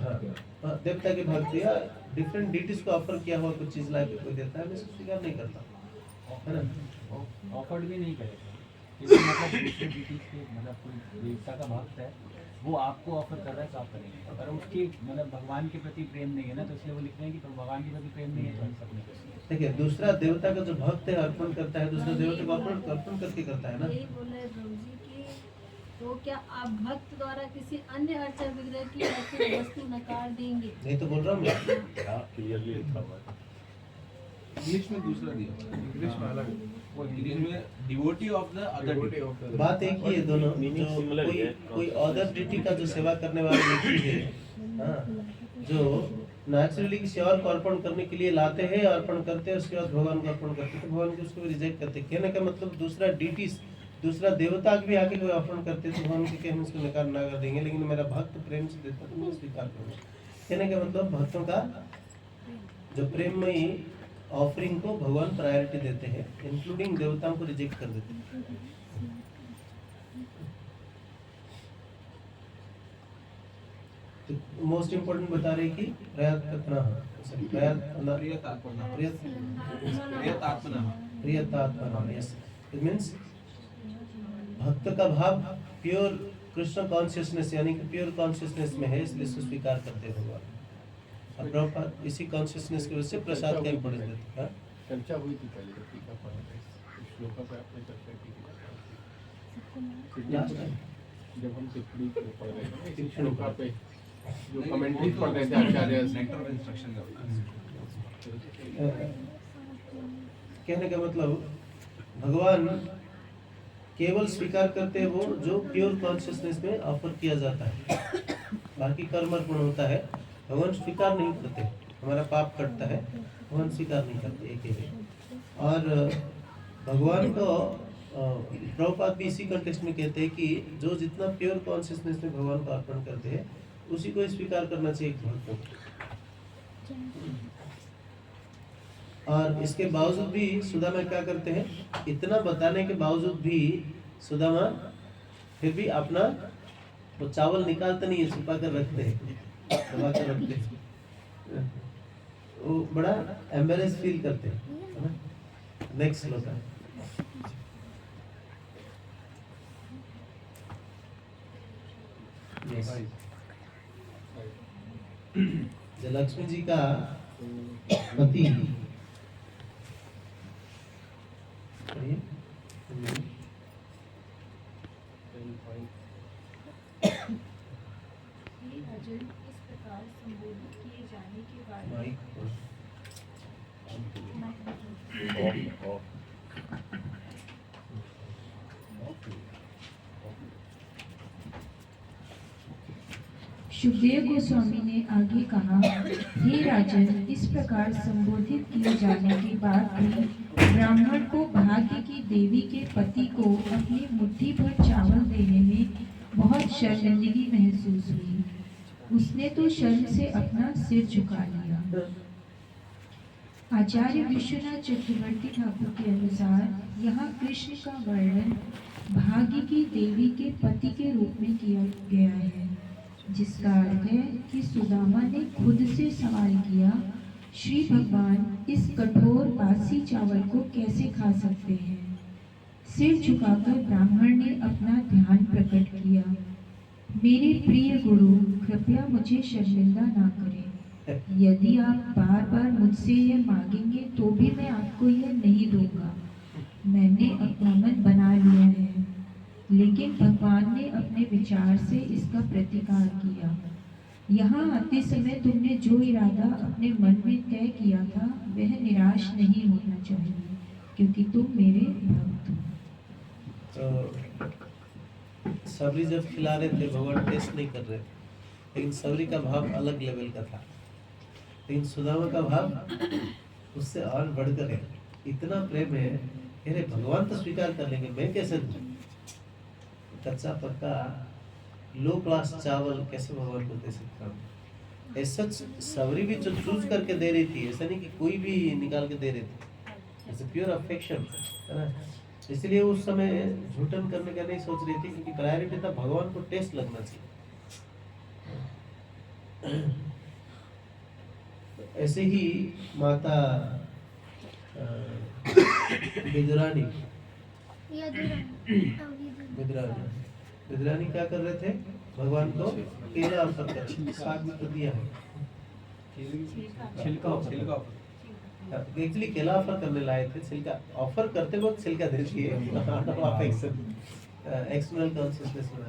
हाँ, देवता के भक्त या डिफरेंट डिटीज को ऑफर किया हुआ कुछ चीज ला के कोई देता है, मैं स्वीकार नहीं करता, है ना।
ऑफर्ड भी नहीं करेगा, क्योंकि मतलब दूसरे डिटीज के मतलब कोई देवता का भक्त है, वो आपको ऑफर कर रहा है तो आप करेंगे। अगर उसके मतलब भगवान के प्रति प्रेम नहीं है ना, तो इसलिए वो लिख रहे हैं कि भगवान के प्रति प्रेम नहीं है, तो हम सब नहीं करेंगे।
देखिए, दूसरा देवता का जो भक्त है अर्पण करता है, दूसरा देवता को अर्पण करके करता है ना।
यही बोल रहे प्रभु जी की, तो क्या आप भक्त द्वारा किसी अन्य अर्चा विग्रह की अर्पित वस्तु नकार देंगे?
नहीं तो बोल रहा हूँ मैं,
क्लियरली लिखा हुआ है।
इंग्लिश में दूसरा दिया, इंग्लिश में अलग, वो इंग्लिश में devotee of the other deity.
बात एक ही है दोनों,
Meaning
जो
similar
कोई
है।
कोई अदर डिटी का जो सेवा करने वाले व्यक्ति है, हाँ, जो नेचुरली किसी और को अर्पण करने के लिए लाते हैं, अर्पण करते हैं, उसके बाद भगवान को अर्पण करते हैं, तो भगवान को उसको रिजेक्ट करते हैं। कहने का मतलब दूसरा डिटीज, दूसरा देवता भी आके कोई अर्पण करते हैं, तो भगवान के हम इसको नकार ना कर देंगे, लेकिन मेरा भक्त प्रेम से देता तो मैं स्वीकार करूँगा। कहने का मतलब भक्तों का जो प्रेममयी ऑफरिंग को भगवान प्रायोरिटी देते हैं, इंक्लूडिंग देवताओं को रिजेक्ट कर देते हैं। तो मोस्ट इम्पोर्टेंट बता रहे कि प्रियतात्मना, यस, इट मींस भक्त का भाव प्योर कृष्ण कॉन्शियसनेस यानी कि प्योर कॉन्शियसनेस में है, इसलिए इसको स्वीकार करते हैं भगवान। और प्रभुपाद इसी कॉन्शियसनेस की वजह से प्रसाद का इम्पोर्टेंस देते हैं।
चर्चा हुई थी पहले टीका पर, इस श्लोक पर आपने चर्चा की थी
लास्ट टाइम
जब हम टिप्पणी पढ़ रहे थे इस श्लोक पे, जो कमेंट्री पढ़ रहे थे आचार्य सेंटर ऑफ इंस्ट्रक्शन का।
कहने का मतलब भगवान केवल स्वीकार करते हैं वो जो प्योर कॉन्शियसनेस में ऑफर किया जाता है, बाकी कर्म अर्पण होता है, भगवान स्वीकार नहीं करते। हमारा पाप कटता है, भगवान स्वीकार नहीं करते, एक ही। और भगवान को प्रभुपाद भी इसी कंटेक्स्ट में कहते हैं कि जो जितना प्योर कॉन्शियसनेस में भगवान को अर्पण करते हैं, उसी को स्वीकार करना चाहिए भक्तों को। और इसके बावजूद भी सुदामा क्या करते हैं, इतना बताने के बावजूद भी सुदामा फिर भी अपना वो चावल निकालते नहीं है, छुपा कर रखते हैं, दबा कर रखते हैं। वो बड़ा एम्बेरेस फील करते हैं। नेक्स्ट श्लोक है। Yes. जो लक्ष्मी जी का पति
अर्जुन इस प्रकार संबोधित किए जाने के बाद
सुखदेव गोस्वामी ने आगे कहा, हे राजन, इस प्रकार संबोधित किए जाने के बाद भी ब्राह्मण को भाग्य की देवी के पति को अपनी मुट्ठी भर चावल देने में बहुत शर्मिंदगी महसूस हुई।
उसने तो शर्म से अपना सिर झुका लिया। आचार्य विश्वनाथ चक्रवर्ती ठाकुर के अनुसार यहाँ कृष्ण का वर्णन भाग्य की देवी के पति के रूप में किया गया है, जिसका अर्थ है कि सुदामा ने खुद से सवाल किया, श्री भगवान इस कठोर बासी चावल को कैसे खा सकते हैं। सिर झुकाकर ब्राह्मण ने अपना ध्यान प्रकट किया, मेरे प्रिय गुरु, कृपया मुझे शर्मिंदा ना करें। यदि आप बार बार मुझसे यह मांगेंगे तो भी मैं आपको यह नहीं दूंगा। मैंने अपना मन बना लिया है। लेकिन भगवान ने अपने विचार से इसका प्रतिकार किया। यहाँ आते समय तुमने जो इरादा अपने मन में तय किया था वह निराश नहीं होना चाहिए, क्योंकि तुम मेरे भक्त हो।
तो सबरी जब खिला रहे थे भगवान टेस्ट नहीं कर रहे, लेकिन सबरी का भाव अलग लेवल का था, लेकिन सुदामा का भाव उससे और बढ़कर है। इतना प्रेम है, अरे भगवान तो स्वीकार कर लेंगे, मैं कैसे दूं? कच्चा पक्का लो क्लास चावल कैसे भगवान को दे सकता हूँ? ऐसा सबरी भी जो चूज करके दे रही थी, ऐसा नहीं कि कोई भी निकाल के दे रही थी, ऐसे प्योर अफेक्शन है ना। इसलिए उस समय झूठन करने का नहीं सोच रही थी, क्योंकि प्रायोरिटी था भगवान को टेस्ट लगना चाहिए। ऐसे ही माता विदुरानी विदुरानी क्या कर रहे थे? भगवान को केला ऑफर कर, साग में तो दिया है,
छिलका
एक्चुअली केला ऑफर करने लाए थे, छिलका ऑफर करते वक्त छिलका दे दिए। एक्सटर्नल कॉन्शियसनेस में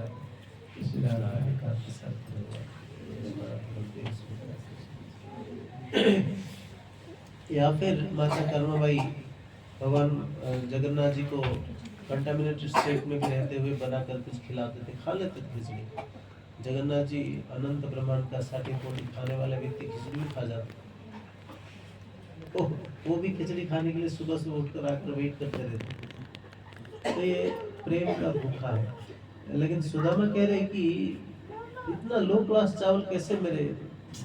या फिर माता कर्माबाई भगवान जगन्नाथ जी को कंटामिनेटेड स्टेट में भी रहते हुए बनाकर कुछ खिलाते थे, खा लेते थे खिचड़ी। जगन्नाथ जी अनंत ब्रह्मांड का 60 कोटि खाने वाले व्यक्ति खिचड़ी भी खा जाते, वो भी खिचड़ी खाने के लिए सुबह सुबह उठकर आकर वेट करते रहते। तो ये प्रेम का भूखा है। लेकिन सुदामा कह रहे कि इतना लो क्लास चावल कैसे मेरे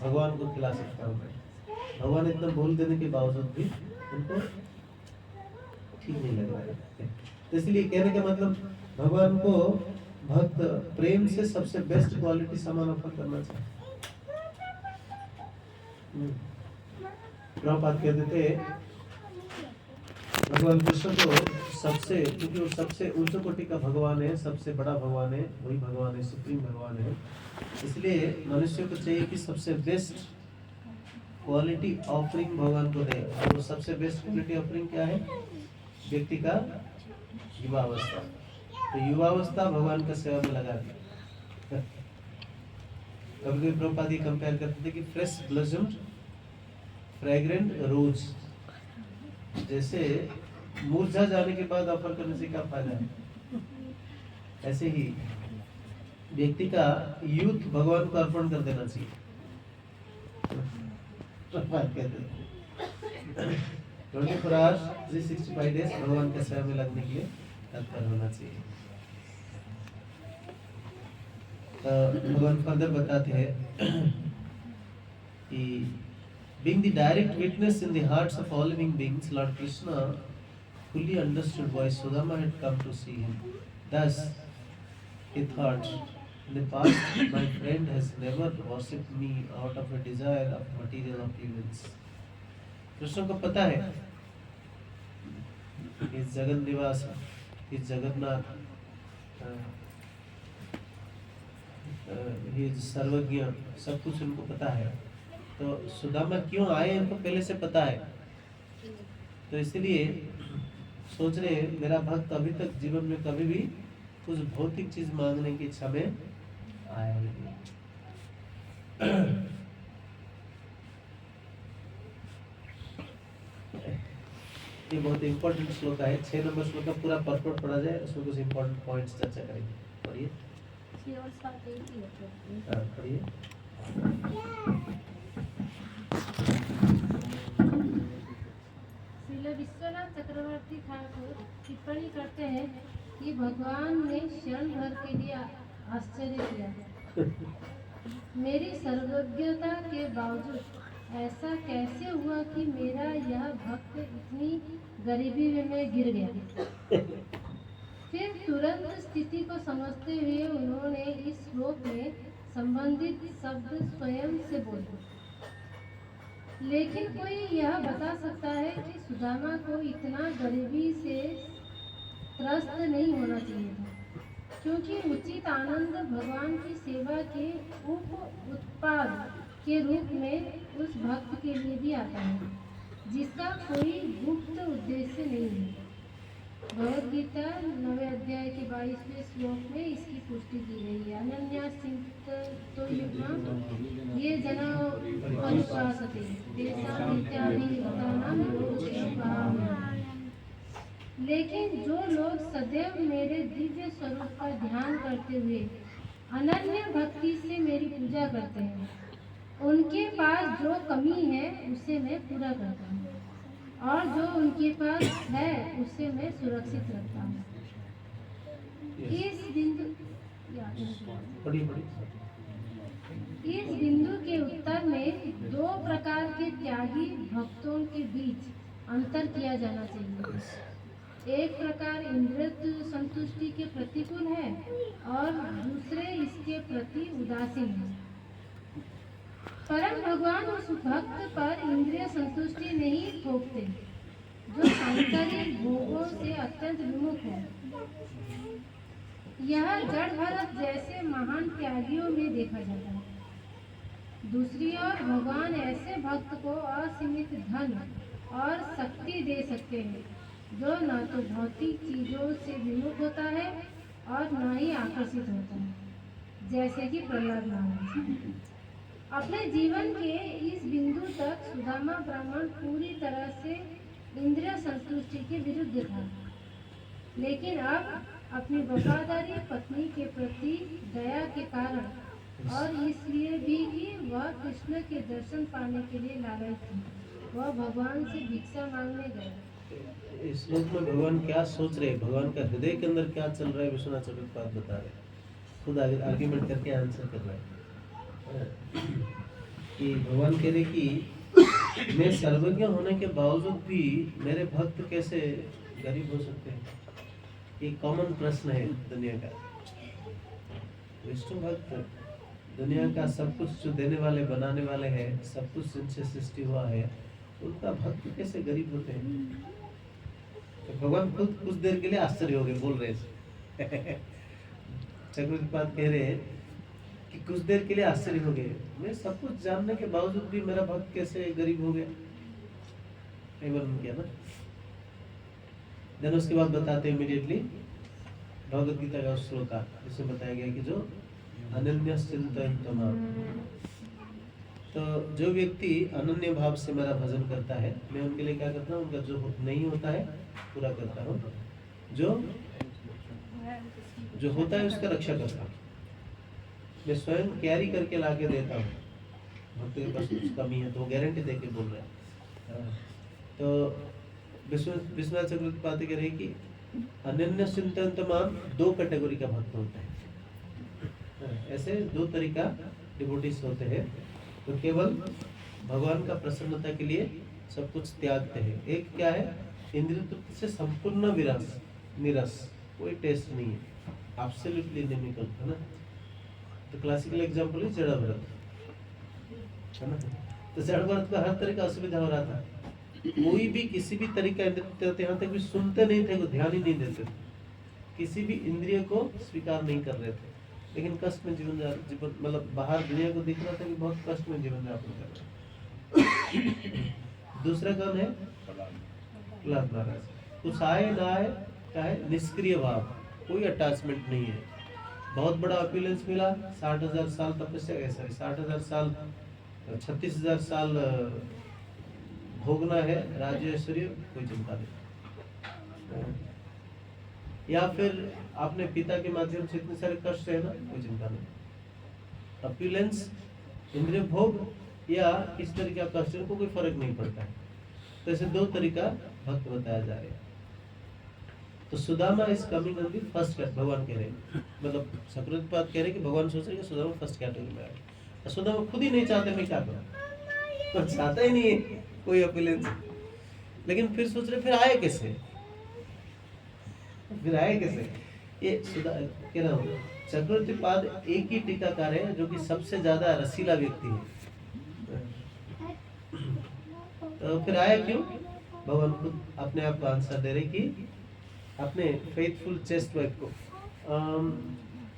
भगवान को खिला सकता हूँ मैं? भगवान इतना बोल देने के बावजूद भी उनको ठीक नहीं लग रहा है। तो इसलिए कहने का मतलब भगवान को भक्त प्रेम से सबसे बेस्ट क्वालिटी सामान ऑफर करना चाहिए। प्रभुपाद कहते थे भगवान कृष्ण को सबसे, क्योंकि वो सबसे उच्च कोटि का भगवान है, सबसे बड़ा भगवान है, वही भगवान है, सुप्रीम भगवान है। इसलिए मनुष्य को चाहिए कि सबसे बेस्ट क्वालिटी ऑफरिंग भगवान को दे। और वो सबसे बेस्ट क्वालिटी ऑफरिंग क्या है? व्यक्ति का युवावस्था। तो युवावस्था भगवान का सेवा में लगा दिया। कभी प्रभुपाद कंपेयर करते थे कि फ्रेश ब्लॉसम्ड फ्रेग्रेंट रोज, जैसे मुरझा जाने के बाद ऑफर करने से क्या फायदा है, ऐसे ही व्यक्ति का यूथ भगवान को अर्पण कर देना चाहिए। 24 आवर्स 365 डेज भगवान के सेवा में लगने के लिए तत्पर होना चाहिए। भगवान फर्दर बताते हैं कि being the direct witness in the hearts of all living beings, Lord Krishna fully understood why Sudama had come to see him. Thus, he thought, in the past, my friend has never worshipped me out of a desire of material opulence. Krishna को पता है, इस जगन निवास, इस जगन्नाथ, ये सर्वज्ञ, सब कुछ उनको पता है। तो सुदामा क्यों आए इनको पहले से पता है। तो इसलिए सोच रहे मेरा भक्त अभी तक जीवन में कभी भी कुछ भौतिक चीज मांगने की इच्छा में आया नहीं। ये बहुत इंपॉर्टेंट श्लोक है। 6 नंबर श्लोक का पूरा परफेक्ट पढ़ा जाए, उसमें कुछ इंपॉर्टेंट पॉइंट्स चर्चा करेंगे। पढ़िए पढ़िए।
श्रील विश्वनाथ चक्रवर्ती ठाकुर टिप्पणी करते हैं कि भगवान ने क्षण भर के लिए आश्चर्य किया। मेरी सर्वज्ञता के बावजूद ऐसा कैसे हुआ कि मेरा यह भक्त इतनी गरीबी में गिर गया। फिर तुरंत स्थिति को समझते हुए उन्होंने इस श्लोक में संबंधित शब्द स्वयं से बोले। लेकिन कोई यह बता सकता है कि सुदामा को इतना गरीबी से त्रस्त नहीं होना चाहिए था, क्योंकि उचित आनंद भगवान की सेवा के उत्पाद के रूप में उस भक्त के लिए भी आता है, जिसका कोई गुप्त उद्देश्य नहीं है। भगवद गीता 9वें अध्याय के 22वें श्लोक में इसकी पुष्टि की गई है। अनन्या तो युग्मा ये जना अनुपासते तेषां नित्याभियुक्तानां योगक्षेमं वहाम्यहम्। लेकिन जो लोग सदैव मेरे दिव्य स्वरूप का ध्यान करते हुए अनन्य भक्ति से मेरी पूजा करते हैं, उनके पास जो कमी है उसे मैं पूरा करता हूँ, और जो उनके पास है उसे मैं सुरक्षित रखता हूँ। इस बिंदु के उत्तर में दो प्रकार के त्यागी भक्तों के बीच अंतर किया जाना चाहिए। एक प्रकार इंद्रिय संतुष्टि के प्रतिकूल है और दूसरे इसके प्रति उदासीन है। परम भगवान उस भक्त पर इंद्रिय संतुष्टि नहीं थोपते जो सांसारिक भोगों से अत्यंत विमुख है। यह जड़ भरत जैसे महान त्यागियों में देखा जाता है। दूसरी ओर भगवान ऐसे भक्त को असीमित धन और शक्ति दे सकते हैं जो न तो भौतिक चीजों से विमुख होता है और न ही आकर्षित होता है, जैसे कि प्रहलाद महाराज। अपने जीवन के इस बिंदु तक सुदामा ब्राह्मण पूरी तरह से इंद्रिय संतुष्टि के विरुद्ध था, लेकिन अब अपनी वफादारी पत्नी के प्रति दया के कारण और इसलिए भी कि वह कृष्ण के दर्शन पाने के लिए लालच थी, वह भगवान से भिक्षा मांगने गए।
इस श्लोक में भगवान क्या सोच रहे हैं, भगवान का हृदय के अंदर क्या चल रहा है, विश्वनाथ चक्रवर्ती बता रहे हैं। खुद आर्ग्यूमेंट करके आंसर कर रहे हैं कि भगवान कह रहे कि मैं सर्वज्ञ होने के बावजूद भी मेरे भक्त कैसे गरीब हो सकते हैं। ये कॉमन प्रश्न है दुनिया का। विष्णु भक्त दुनिया का सब कुछ जो देने वाले बनाने वाले हैं, सब कुछ जिनसे सृष्टि हुआ है, उनका भक्त कैसे गरीब होते हैं। तो भगवान खुद कुछ देर के लिए आश्चर्य हो गए, बोल रहे चक्रवर्ती कह रहे हैं कि कुछ देर के लिए आश्चर्य हो गए, मैं सब कुछ जानने के बावजूद भी मेरा भक्त कैसे गरीब हो गया। कई बार किया ना। देन उसके बाद बताते हैं इमीडिएटली भगवद गीता का श्लोक का, जिसमें बताया गया कि जो अनन्य चिंतन, तो जो व्यक्ति अनन्य भाव से मेरा भजन करता है, मैं उनके लिए क्या करता हूँ, उनका जो नहीं होता है पूरा करता हूँ, जो होता है उसका रक्षा करता हूँ। मैं स्वयं कैरी करके लाके देता हूँ। भक्त के पास कुछ कमी है तो गारंटी देके बोल रहे हैं। तो विश्वनाथ चक्रवर्ती बातें कह रहे हैं कि अनन्य चिंतन तमाम दो कैटेगरी का भक्त होता है। ऐसे दो तरीका डिवोटीज होते हैं तो केवल भगवान का प्रसन्नता के लिए सब कुछ त्यागते हैं। एक क्या है, इंद्रिय तृप्ति से संपूर्ण विरस निरस, कोई टेस्ट नहीं है, एब्सोल्युटली निमिकल है ना। तो क्लासिकल एग्जांपल है जड़ व्रत है ना। तो जड़ व्रत का हर तरह का असुविधा हो रहा था, कोई भी किसी भी तरीका यहाँ तक भी सुनते नहीं थे, ध्यान ही नहीं देते थे, किसी भी इंद्रिय को स्वीकार नहीं कर रहे थे, लेकिन कष्ट में जीवन मतलब बाहर दुनिया को दिख रहा था कि बहुत कष्ट में जीवन यापन कर रहे हैं। दूसरा कौन है, प्रहलाद महाराज। कुछ आए ना आए क्या है, निष्क्रिय भाव, कोई अटैचमेंट नहीं है। बहुत बड़ा अपीलेंस मिला, 60,000 साल तपस्या, ऐसा 60,000 साल 36,000 साल भोगना है राज्य ऐश्वर्य, कोई चिंता नहीं। या फिर अपने पिता के माध्यम से इतने सारे कष्ट है ना, कोई चिंता नहीं। अपीलेंस, इंद्रिय भोग या किस तरीके का कष्ट को कोई फर्क नहीं पड़ता है। तो ऐसे दो तरीका भक्त बताया जा रहा है। तो Sudama is coming on the first category, भगवान कह रहे हैं, मतलब चक्रवर्ती कह रहे हैं कि भगवान सोच रहे हैं कि सुदामा फर्स्ट कैटेगरी में आए। सुदामा खुद ही नहीं चाहते, मैं क्या करूं, तो चाहता ही नहीं है कोई अपीलेंस, लेकिन फिर सोच रहे फिर आए कैसे, ये सुधा क्या नाम, चक्रवर्ती पाद एक ही टीकाकार है जो कि सबसे ज्यादा रसीला व्यक्ति है। तो फिर आया क्यों, भगवान खुद अपने आप को आंसर दे रहे कि अपने फेथफुल चेस्ट वाइफ को,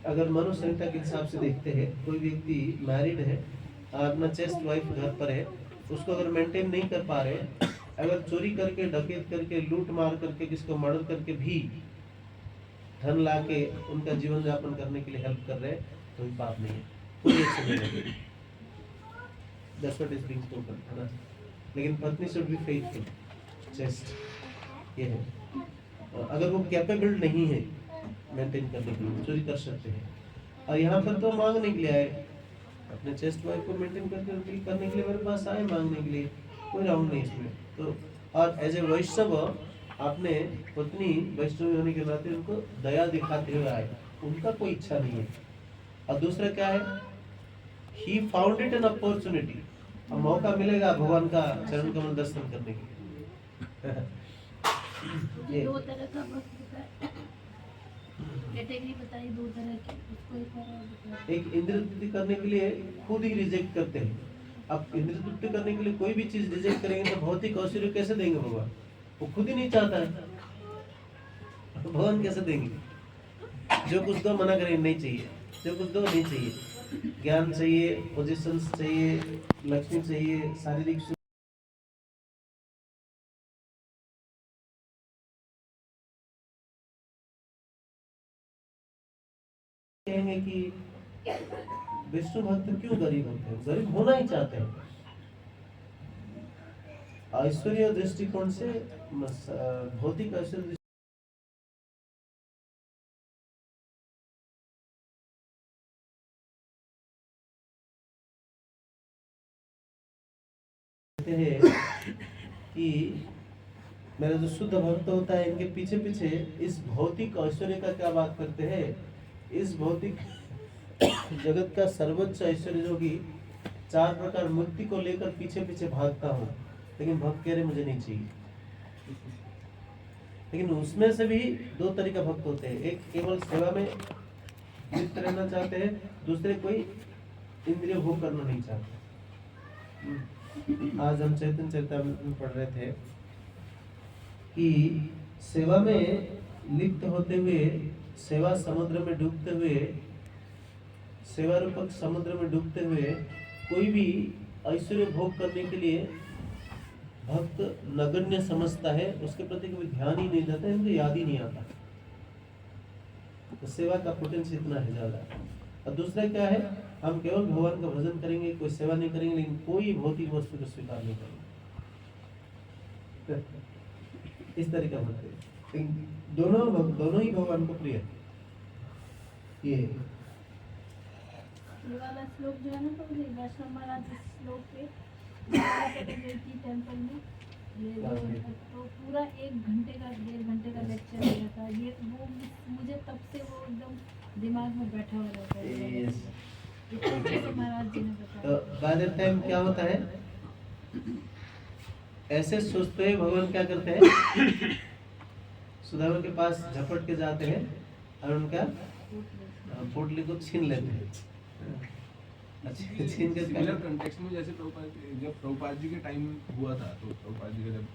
अगर मनु संहिता के हिसाब से देखते हैं, कोई व्यक्ति मैरिड है और अपना चेस्ट वाइफ घर पर है, उसको अगर मेंटेन नहीं कर पा रहे, अगर चोरी करके, डकैत करके, लूट मार करके, किसको मर्डर करके भी धन ला के उनका जीवन यापन करने के लिए हेल्प कर रहे हैं, तो पाप नहीं है, कोई एक्शन नहीं है। That's what is being spoken, है ना? लेकिन पत्नी should be faithful, चेस्ट ये है। अगर वो कैपेबल नहीं है मेंटेन करने के लिए, चोरी कर सकते हैं। और यहाँ पर तो मांगने के लिए आए, अपने चेस्ट वाइफ को मेंटेन करके करने के लिए मेरे पास आए मांगने के लिए, कोई रॉन्ग नहीं इसमें। तो और एज ए वैष्णव आपने पत्नी वैष्णव होने के नाते उनको दया दिखाते हुए आए, उनका कोई इच्छा नहीं है। और दूसरा क्या है, he found it an opportunity, अब मौका मिलेगा भगवान का चरण कमल दर्शन करने के लिए।
मुझे दो तरह का भक्त बताया, कैटेगरी बताई दो तरह की, उसको एक बार और बताइए।
एक इंद्रिय तृप्ति करने के लिए खुद ही रिजेक्ट करते हैं। अब इंद्रिय तृप्ति करने के लिए कोई भी चीज रिजेक्ट करेंगे तो भौतिक ऐश्वर्य कैसे देंगे भगवान, वो खुद ही नहीं चाहता है, भगवान कैसे देंगे। जो कुछ दो मना करेंगे नहीं चाहिए, जो कुछ दो नहीं चाहिए, ज्ञान चाहिए, पोजीशंस चाहिए, लक्ष्मी चाहिए, शारीरिक कहेंगे कि विष्णु भक्त क्यों गरीब होते हैं, गरीब होना ही चाहते हैं। ऐश्वर्य दृष्टिकोण से भौतिक ऐश्वर्य है कि मेरा जो शुद्ध भक्त होता है, इनके पीछे पीछे इस भौतिक ऐश्वर्य का क्या बात करते हैं, इस भौतिक जगत का सर्वोच्च ऐश्वर्य जो कि 4 प्रकार मुक्ति को लेकर पीछे पीछे भागता हूँ, लेकिन भक्त कह रहे मुझे नहीं चाहिए। लेकिन उसमें से भी 2 तरह का भक्त होते हैं, एक केवल सेवा में लिप्त रहना चाहते हैं, दूसरे कोई इंद्रिय भोग करना नहीं चाहते। आज हम चैतन्य चरितामृत में पढ़ रहे थे कि सेवा में लिप्त होते हुए, सेवा समुद्र में डूबते हुए, सेवा रूपक समुद्र में डूबते हुए कोई भी ऐश्वर्य भोग करने के लिए भक्त नगण्य समझता है, उसके प्रति कोई ध्यान ही नहीं देता है, उनको याद ही नहीं आता। तो सेवा का पोटेंशियल इतना है ज्यादा। और दूसरा क्या है, हम केवल भगवान का भजन करेंगे, कोई सेवा नहीं करेंगे, लेकिन कोई भौतिक वस्तु को स्वीकार नहीं करेंगे। इस तरह का भक्त है। दोनों ही भगवान को प्रिय है। ये
वाला श्लोक जो है ना, तो वैष्णव महाराज इस श्लोक पे टेम्पल में ये तो पूरा 1 घंटे का 1.5 घंटे का लेक्चर दिया था। ये वो मुझे तब से वो एकदम दिमाग में बैठा हुआ रहता है। महाराज जी ने बताया।
तो बाय द टाइम क्या होता है, ऐसे सोचते हैं भगवान क्या करते हैं, सुदामा के पास झपट के जाते हैं और उनका पोटली को छीन लेते हैं। छीन के
सिमिलर कंटेक्स्ट में जैसे जब प्रभुपाद जी के टाइम हुआ था, तो प्रभुपाद जी का जब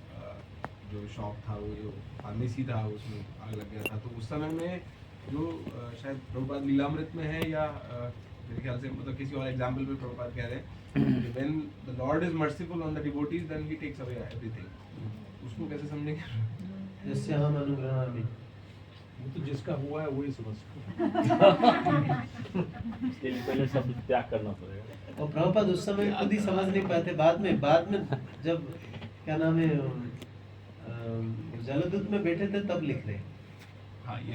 जो शॉप था, वो जो फार्मेसी था, उसमें आग लग गया था, तो उस समय में जो शायद प्रभुपाद लीलामृत में है या मेरे ख्याल से मतलब किसी और एग्जाम्पल पे प्रभुपाद कह रहे हैं, when the Lord is merciful on the devotees, then he takes away everything. उसको कैसे समझेंगे?
जैसे हम अनुग्रह भी
वो तो जिसका हुआ है वही समझ।
इसके लिए पहले सब त्याग करना पड़ेगा।
और प्रभुपाद उस समय खुद ही समझ नहीं पाते, बाद में जब क्या नाम है जलदूत में बैठे थे तब लिख रहे।
हाँ, ये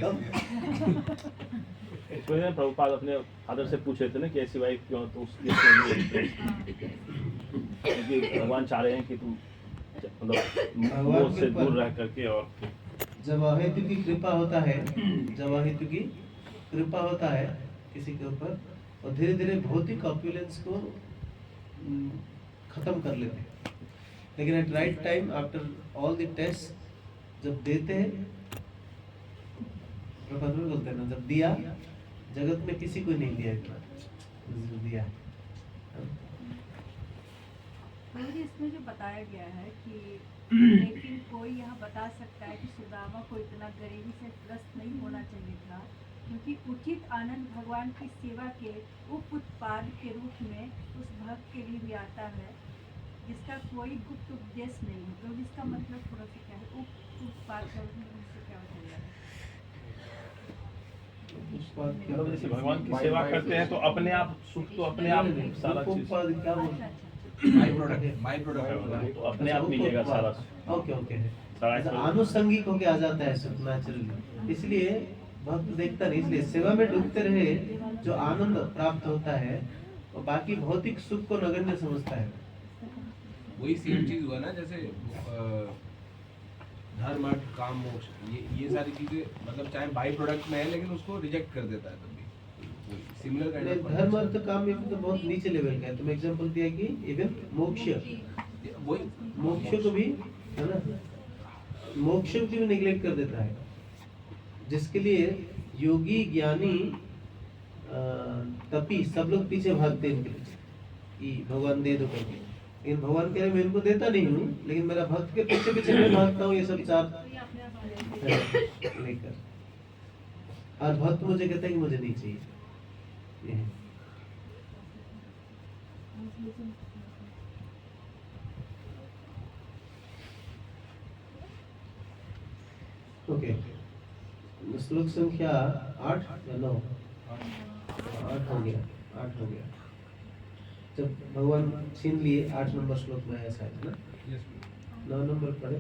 प्रभुपाद अपने फादर से पूछ रहे थे ना कि ऐसी वाइफ क्यों, तो उसके क्योंकि भगवान चाह रहे हैं कि तुम मतलब वो से दूर रह करके, और
जब अहेतु की कृपा होता है, जब अहेतु की कृपा होता है किसी के ऊपर, और धीरे धीरे भौतिक ऑप्युलेंस को खत्म कर लेते हैं। लेकिन at right time after all the test जब देते हैं, प्रबंधन बोलते हैं ना, जब दिया, जगत में किसी को नहीं दिया इतना दिया।
मुझे इसमें जो बताया गया है कि लेकिन कोई यहाँ बता सकता है कि सुदामा को इतना गरीबी से ग्रस्त नहीं होना चाहिए था, क्योंकि उचित आनंद भगवान की सेवा के उप उत्पाद के रूप में उस भक्त के लिए भी आता है, जिसका कोई गुप्त उद्देश्य नहीं है। तो इसका मतलब थोड़ा सा क्या है, उप उत्पाद का उससे क्या बताया है?
मतलब जैसे भगवान की सेवा करते हैं तो अपने आप सुख तो अपने आप सारा चीज
क्या बोलते
अच्छा
हैं?
अच्छा,
बाई प्रोडक्ट
तो अपने आप मिलेगा सारा
ओके ओके
सारा
अच्छा, आनुषंगिक होके आ जाता है सुख नेचुरली, इसलिए भक्त देखता नहीं, इसलिए सेवा में डूबते रहे जो आनंद प्राप्त होता है और बाकी भौतिक सुख को नगण्य समझता है।
वही सेम चीज हुआ ना, जैसे धर्म अर्थ काम मोक्ष, ये सारी चीजें मतलब चाहे बाई प्रोडक्ट में है लेकिन उसको रिजेक्ट कर देता है तब भी। सिमिलर काइंड ऑफ
धर्म अर्थ काम में तो बहुत नीचे लेवल का है। तुम एग्जांपल दिया कि इवन मोक्ष,
वही
मोक्ष को भी है ना, मोक्ष को भी निग्लेक्ट कर देता है, जिसके लिए योगी ज्ञानी तपी सब लोग पीछे भागते हैं इनके पीछे कि भगवान दे दो करके। लेकिन भगवान कह रहे मैं इनको देता नहीं हूँ, लेकिन मेरा भक्त के पीछे पीछे मैं भागता हूँ ये सब चार लेकर, और भक्त मुझे कहता है कि मुझे नहीं चाहिए। ये है। ओके, श्लोक संख्या 8 या 9? 8 हो गया, 8 हो गया। जब भगवान छीन लिए 8 नंबर श्लोक में ऐसा है ना, 9 नंबर पढ़े।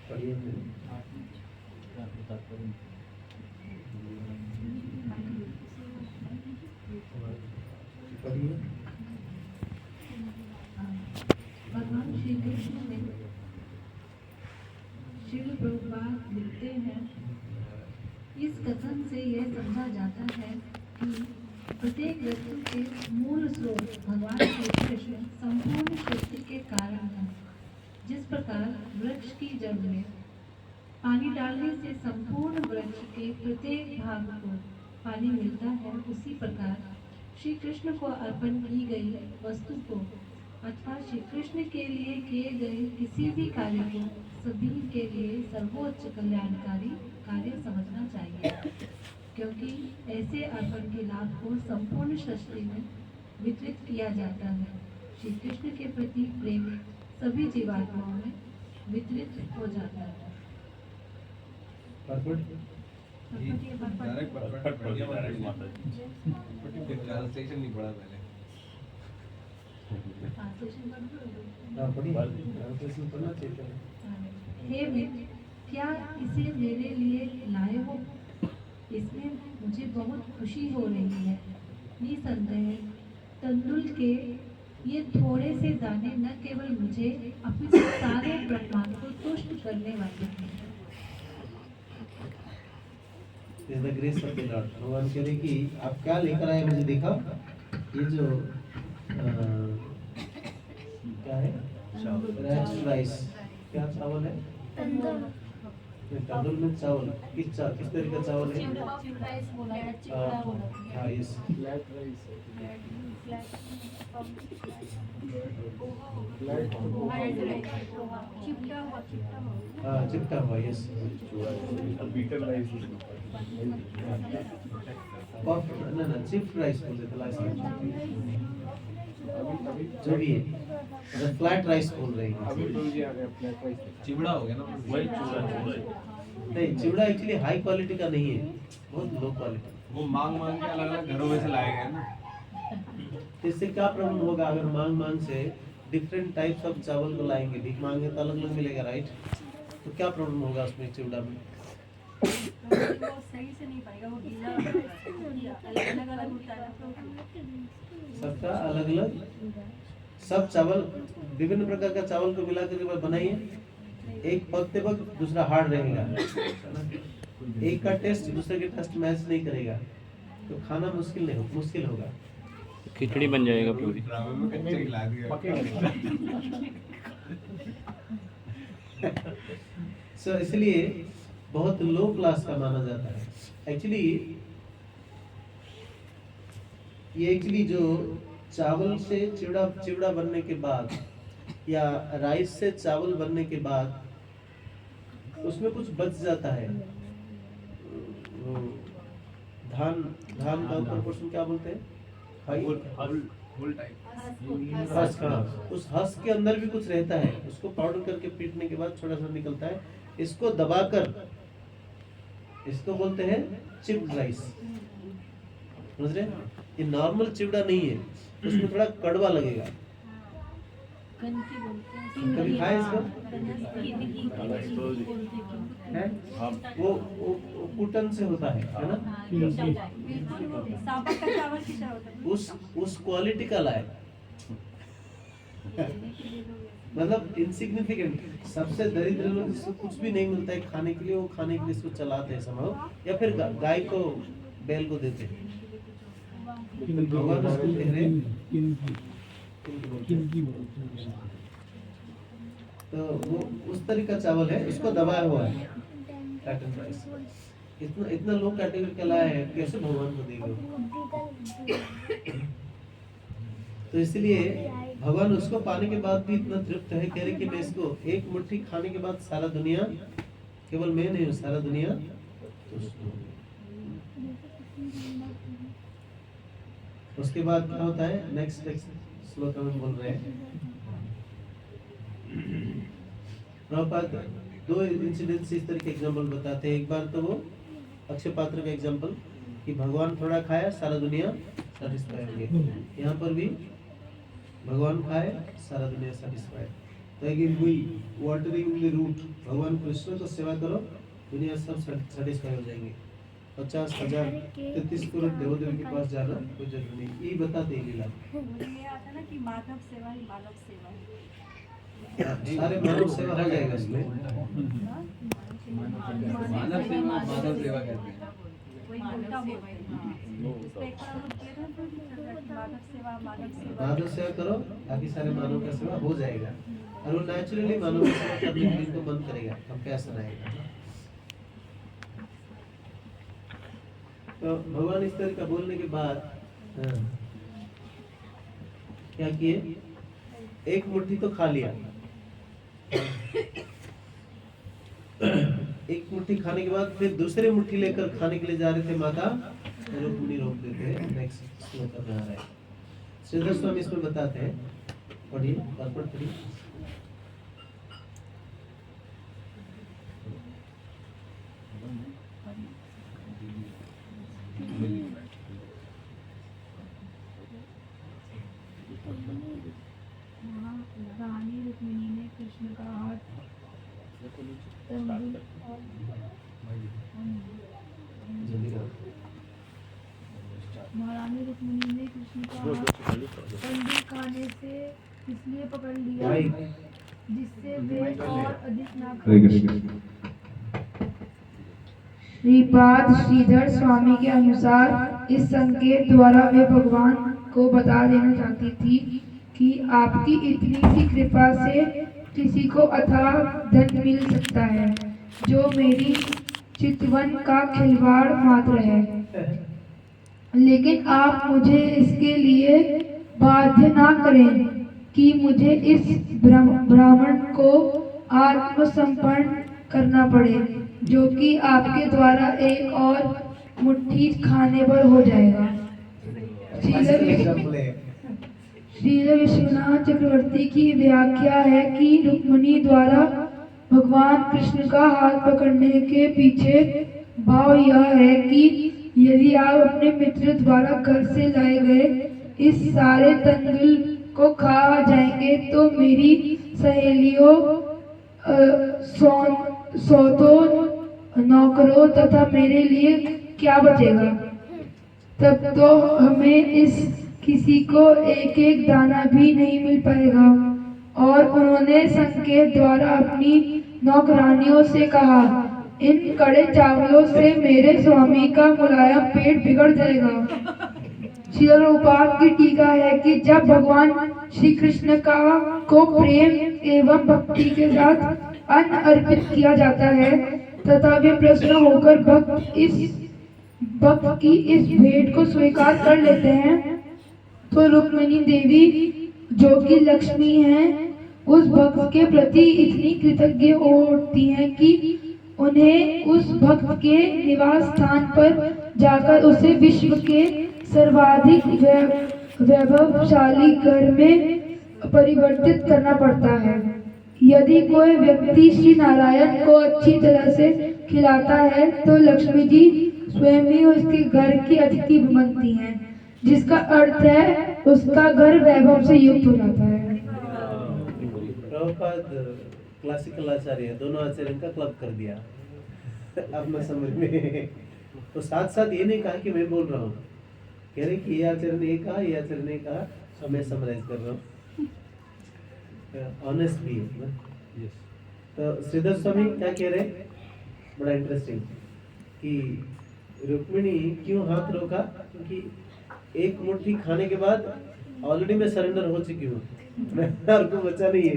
पढ़िए पढ़िए।
भगवान श्री कृष्ण ने श्रील प्रभुपाद लिखते हैं, इस कथन से यह समझा जाता है कि प्रत्येक वस्तु के मूल स्रोत भगवान श्री कृष्ण संपूर्ण सृष्टि के कारण हैं। जिस प्रकार वृक्ष की जड़ में पानी डालने से संपूर्ण वृक्ष के प्रत्येक भाग को पानी मिलता है, उसी प्रकार श्री कृष्ण को अर्पण की गई वस्तु को अथवा श्री कृष्ण के लिए किए गए किसी भी कार्य को सभी के लिए सर्वोच्च कल्याणकारी कार्य समझना चाहिए, क्योंकि ऐसे अर्पण के लाभ को संपूर्ण सृष्टि में वितरित किया जाता है। श्री कृष्ण के प्रति प्रेम सभी जीवात्माओं में वितरित हो जाता है।
ट्रांसलेशन नहीं पढ़ा मैंने।
हे मित्र, क्या इसे मेरे लिए लाए हो? इसमें मुझे बहुत खुशी हो रही है। निसंदेह तंदुल के ये थोड़े से दाने न केवल मुझे अपने सारे ब्रह्मांड को तुष्ट करने वाले हैं।
This is the grace of the Lord। भगवान कह रहे कि आप क्या लेकर आए मुझे दिखाओ। ये जो क्या है, रेड राइस, क्या चावल है? तंदूर में चावल, किस तरह का चावल है? हाँ, यस, हाँ, चिपटा हुआ, यस, ना चिप्ड राइस बोलते थे लास्ट टाइम, जो भी है, फ्लैट राइस बोल रहे हैं।
चिबड़ा हो गया ना,
वही चूड़ा
नहीं, चिवड़ा एक्चुअली हाई क्वालिटी का नहीं है, बहुत लो क्वालिटी।
वो मांग मांग के अलग अलग घरों में से लाए गए ना।
तो इससे क्या प्रॉब्लम होगा अगर मांग मांग से डिफरेंट टाइप्स ऑफ चावल को लाएंगे, भीख मांगे तो अलग अलग मिलेगा, राइट? तो क्या प्रॉब्लम होगा उसमें चिवड़ा में?
वो सही से नहीं पाएगा, वो गीला अलग अलग होता है तो
सबका अलग अलग, सब चावल विभिन्न प्रकार का चावल को मिला करके बनाइए, एक पकते वक्त दूसरा हार्ड रहेगा, एक का टेस्ट दूसरे के टेस्ट मैच नहीं करेगा तो खाना मुश्किल होगा।
खिचड़ी बन जाएगा पूरी।
ड्रामे में कच्चा खिला दिया।
सो इसलिए बहुत लो क्लास का माना जाता है। एक्चुअली ये जो चावल से चिवड़ा बनने के बाद या राइस से चावल बनने के बाद उसमें कुछ बच जाता है। वो धान का ऊपर पोर्शन क्या बोलते हैं?
Whole type
husk. हाँ, उस हस्क के अंदर भी कुछ रहता है, उसको पाउडर करके पीटने के बाद थोड़ा सा निकलता है। इसको दबाकर इसको बोलते हैं चिप्ड राइस। समझ रहे? ये नॉर्मल चिवड़ा नहीं है, उसमें थोड़ा कड़वा लगेगा।
कनकी बोलते हैं।
कभी खाए इसको? है? वो कुटन से होता है ना?
साबुत का चावल की तरह होता है।
उस क्वालिटी का लाए। मतलब इनसिग्निफिकेंट, सबसे दरिद्र लोग जिसको कुछ भी नहीं मिलता है खाने के लिए, वो खाने के लिए इसको चलाते हैं संभव, या फिर गाय को बैल को देते हैं। भगवान उसको कह रहे तो वो उस तरह का चावल है, उसको दबाया हुआ है कॉटन राइस। इतना लो कैटेगरी का लाया है, कैसे भगवान को देंगे? तो इसलिए भगवान उसको पाने के बाद भी इतना तृप्त है, कह रहे कि मैं इसको एक मुट्ठी खाने के बाद सारा दुनिया, केवल मैं नहीं हूँ, सारा दुनिया उसके बाद क्या होता है? नेक्स्ट श्लोक में बोल रहे हैं प्रभुपाद दो इंसिडेंट्स इस तरह के एग्जांपल बताते हैं। एक बार तो वो अक्षय पात्र का एग्जांपल कि भगवान थोड़ा खाया सारा दुनिया सेटिस्फाई हो गई। यहाँ पर भी भगवान खाए सारा दुनिया सेटिस्फाइड। तो अगेन वही वाटरिंग द रूट, भगवान कृष्ण को सेवा करो, दुनिया सब सेटिस्फाई हो जाएंगे। 50,000 33 करोड़ देवदेवी के पास जाना कोई जरूरी नहीं, ये बताते हैं लीला।
ये आता ना कि माधव सेवा ही मानव सेवा है।
सारे मानव सेवा हो जाएगा इसमें।
मानव सेवा माधव सेवा कहते हैं।
वही उल्टा हो गया। उसमें एक बार हम लोग कह रहे थे कि मानव सेवा
मानव सेवा करो, बाकी सारे मानव का सेवा हो जाएगा। और वो नेचुरली मानव की सेवा करने के लिए तो मन करेगा, कंपैशन आएगा। तो भगवान इस तरह का बोलने के बाद क्या किए? एक मुट्ठी तो खा लिया। एक मुट्ठी खाने के बाद फिर दूसरी मुट्ठी लेकर खाने के लिए जा रहे थे, माता रुक्मिणी रोक देते हैं। नेक्स्ट श्लोक में आ रहा है, श्रीधर स्वामी इसमें बताते हैं, पढ़िए पढ़ पढ़िए।
रानी रुक्मिणी ने कृष्ण का हाथ महारानी रुक्मिणी ने कृष्ण का हाथ तंदूर खाने से इसलिए पकड़ लिया जिससे वे और अधिक ना खाएं।
श्रीपाद श्रीधर स्वामी के अनुसार इस संकेत द्वारा वे भगवान को बता देना चाहती थी कि आपकी इतनी सी कृपा से किसी को अथाह धन मिल सकता है, जो मेरी चितवन का खिलवाड़ मात्र है। लेकिन आप मुझे इसके लिए बाध्य ना करें कि मुझे इस ब्राह्मण को आत्मसमर्पण करना पड़े, जो कि आपके द्वारा एक और मुट्ठी खाने पर हो जाएगा। श्रील विश्वनाथ चक्रवर्ती की व्याख्या है कि रुक्मिणी द्वारा भगवान कृष्ण का हाथ पकड़ने के पीछे भाव यह है कि यदि आप अपने मित्र द्वारा घर से लाए गए इस सारे तंदुल को खा जाएंगे तो मेरी सहेलियों, सौतों, नौकरों तथा मेरे लिए क्या बचेगा? तब तो हमें इस किसी को एक एक दाना भी नहीं मिल पाएगा। और उन्होंने संकेत द्वारा अपनी नौकरानियों से कहा इन कड़े चावलों से मेरे स्वामी का मुलायम पेट बिगड़ जाएगा। श्रील प्रभुपाद की टीका है कि जब भगवान श्री कृष्ण को प्रेम एवं भक्ति के साथ अन्न अर्पित किया जाता है तथा वे प्रसन्न होकर भक्त की इस भेंट को स्वीकार कर लेते हैं, तो रुक्मिणी देवी जो कि लक्ष्मी हैं उस भक्त के प्रति इतनी कृतज्ञ होती हैं कि उन्हें उस भक्त के निवास स्थान पर जाकर उसे विश्व के सर्वाधिक वैभवशाली घर में परिवर्तित करना पड़ता है। यदि कोई व्यक्ति श्री नारायण को अच्छी तरह से खिलाता है तो लक्ष्मी जी स्वयं ही उसके घर की अतिथि बनती हैं, जिसका अर्थ है उसका घर वैभव से युक्त हो जाता है।
प्रभुपाद क्लासिकल आचार्य, दोनों आचार्यों का क्लब कर दिया अपना समझ में। तो साथ साथ ये नहीं कहा कि मैं बोल रहा हूँ, कह रहे कि ये आचार्य ने कहा, ये आचार्य ने कहा, मैं समराइज कर रहा हूँ। ऑनेस्ट भी है ना। तो श्रीधर स्वामी क्या कह रहे, बड़ा इंटरेस्टिंग, कि रुक्मिणी क्यों हाथ रोका, क्योंकि एक मुट्ठी खाने के बाद ऑलरेडी मैं सरेंडर हो चुकी हूँ, और को बचा नहीं है,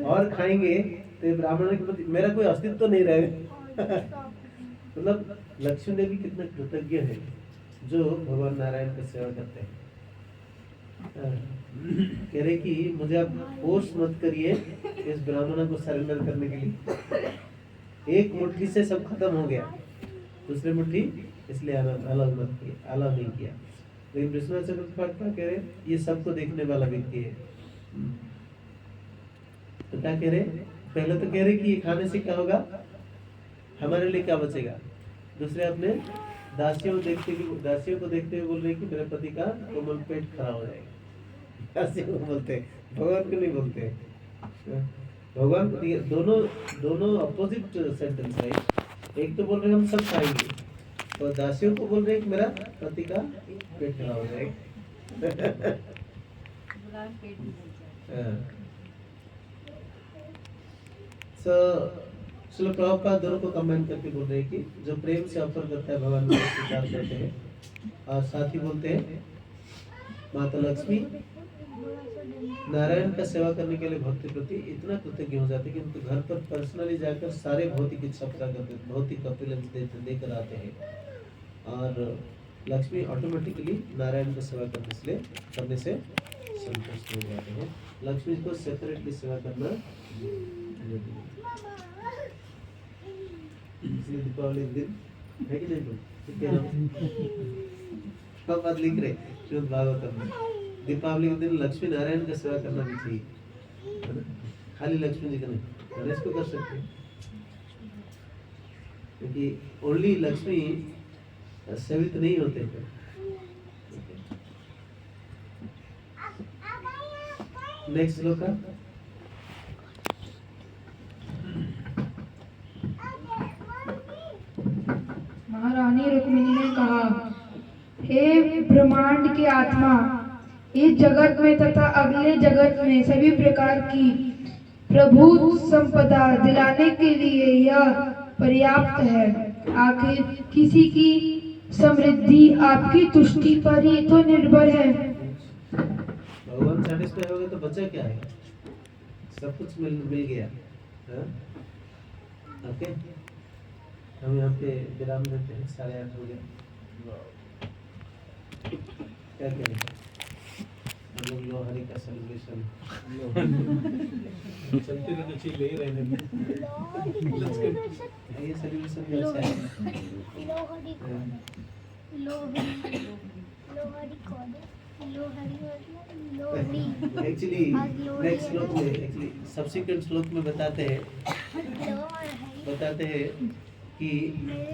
और खाएंगे तो ब्राह्मण के प्रति मेरा कोई अस्तित्व तो नहीं रहेगा। मतलब लक्ष्मी देवी कितने कृतज्ञ है जो भगवान नारायण की सेवा करते हैं। कह रहे कि मुझे आप फोर्स मत करिए इस ब्राह्मण को सरेंडर करने के लिए। एक मुट्ठी से सब खत्म हो गया, दूसरी मुट्ठी इसलिए अलग मत किया, अलग नहीं किया। लेकिन विश्वनाथ चक्रवर्ती क्या कह रहे, ये सबको देखने वाला व्यक्ति है। तो क्या कह रहे, पहले तो कह रहे कि ये खाने से क्या होगा, हमारे लिए क्या बचेगा। दूसरे अपने दासियों को देखते हुए बोल रहे कि मेरे पति का कोमल पेट खराब हो जाएगा। दासियों को बोलते, भगवान को नहीं बोलते। भगवान को दोनों अपोजिट सेंटेंस है। एक तो बोल रहे हम सब खाएंगे, और दासियों को बोल रहे कि मेरा पति का पेट खराब हो जाएगा। श्रील प्रभुपाद दोनों को कंबाइन करके बोल रहे हैं कि जो प्रेम से ऑफर करता है भगवान को स्वीकार करते हैं। और साथ ही बोलते हैं माता लक्ष्मी नारायण का सेवा करने के लिए भक्ति प्रति इतना कृतज्ञ हो जाते हैं कि उनके घर पर पर्सनली जाकर सारे भौतिक इच्छा पूरा करते, भौतिक अपीलेंस देकर आते हैं, और लक्ष्मी ऑटोमेटिकली नारायण का सेवा करने से संतुष्ट हो जाते हैं। लक्ष्मी को सेपरेटली सेवा करना इसलिए दीपावली दिन है कि नहीं, बात लिख रहे श्रीमद् भागवतम में, दीपावली के दिन लक्ष्मी नारायण का सेवा करना भी चाहिए। खाली लक्ष्मी जी का नहीं, गणेश को कर सकते हैं, क्योंकि ओनली लक्ष्मी सेवित नहीं होते हैं। नेक्स्ट श्लोक का
महारानी रुक्मिणी ने कहा, हे ब्रह्मांड की आत्मा, इस जगत में तथा अगले जगत में सभी प्रकार की प्रभु संपदा दिलाने के लिए यह पर्याप्त है। आखिर किसी की समृद्धि आपकी तुष्टि पर ही तो निर्भर है।
भगवान सैटिस्फाई हो गए तो बचा क्या है, सब कुछ मिल गया। ओके, हम यहाँ पे विराम देते हैं, 8:30 हो गया। क्या करें, हम लोग लोहरी का सेलिब्रेशन चलते रहना चाहिए, ले रहे हैं ये सेलिब्रेशन कैसा है। एक्चुअली नेक्स्ट श्लोक में, एक्चुअली सब्सिक्वेंट श्लोक में बताते हैं कि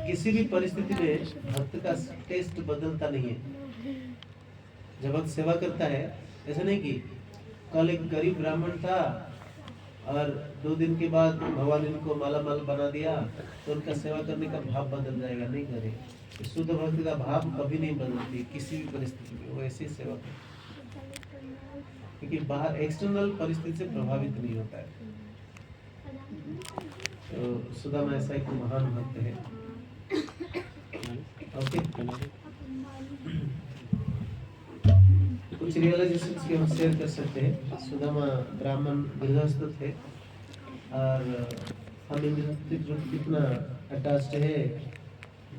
किसी भी परिस्थिति में भक्त का टेस्ट बदलता नहीं है। जब भक्त सेवा करता है, ऐसा नहीं कि कल एक गरीब ब्राह्मण था और 2 दिन के बाद भगवान इनको माला माल बना दिया तो उनका सेवा करने का भाव बदल जाएगा, नहीं करे। शुद्ध भक्त का भाव कभी नहीं बदलती किसी भी परिस्थिति में, वो ऐसी सेवा करते, क्योंकि बाहर एक्सटर्नल परिस्थिति से प्रभावित नहीं होता है। तो सुदामा ऐसा एक महान भक्त है। ओके, कुछ रियलाइजेशंस के हम शेयर कर सकते हैं। सुदामा ब्राह्मण गृहस्थ थे और हम इनके कितना अटैच्ड है,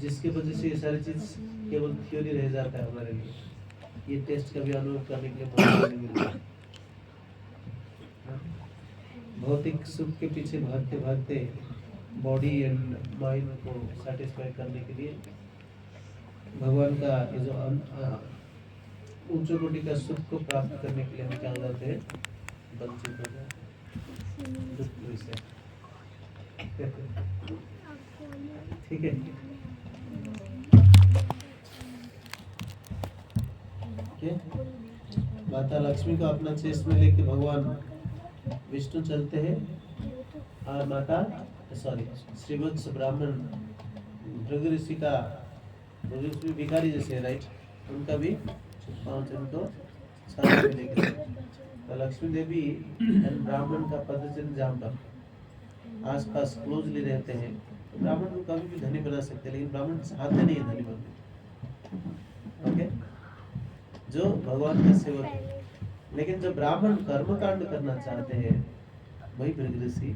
जिसकी वजह से ये सारी चीज केवल थ्योरी रह जाता है हमारे लिए। ये टेस्ट कभी अनुभव करने के लिए मौका नहीं मिलता। भौतिक सुख के पीछे भागते भागते बॉडी एंड माइंड को सेटिस्फाई करने के लिए भगवान का ये जो उच्च कोटि का सुख को प्राप्त करने के लिए हम क्या हो जाते हैं, वंचित हो जाते हैं। ठीक है, माता लक्ष्मी को अपना चेस्ट में लेके भगवान विष्णु चलते हैं और माता श्रीवत्स ब्राह्मण भृगु ऋषि का भिखारी जैसे राइट, उनका भी पाँचन को साथ में लेके तो लक्ष्मी देवी एंड ब्राह्मण का पदचिन्ह जहाँ पर आसपास क्लोजली रहते हैं, तो ब्राह्मण को कभी भी धनी बना सकते हैं, लेकिन ब्राह्मण चाहते नहीं है धनी बनने। ओके, जो भगवान का सेवक है। लेकिन जब ब्राह्मण कर्मकांड करना चाहते हैं, वही भृगु ऋषि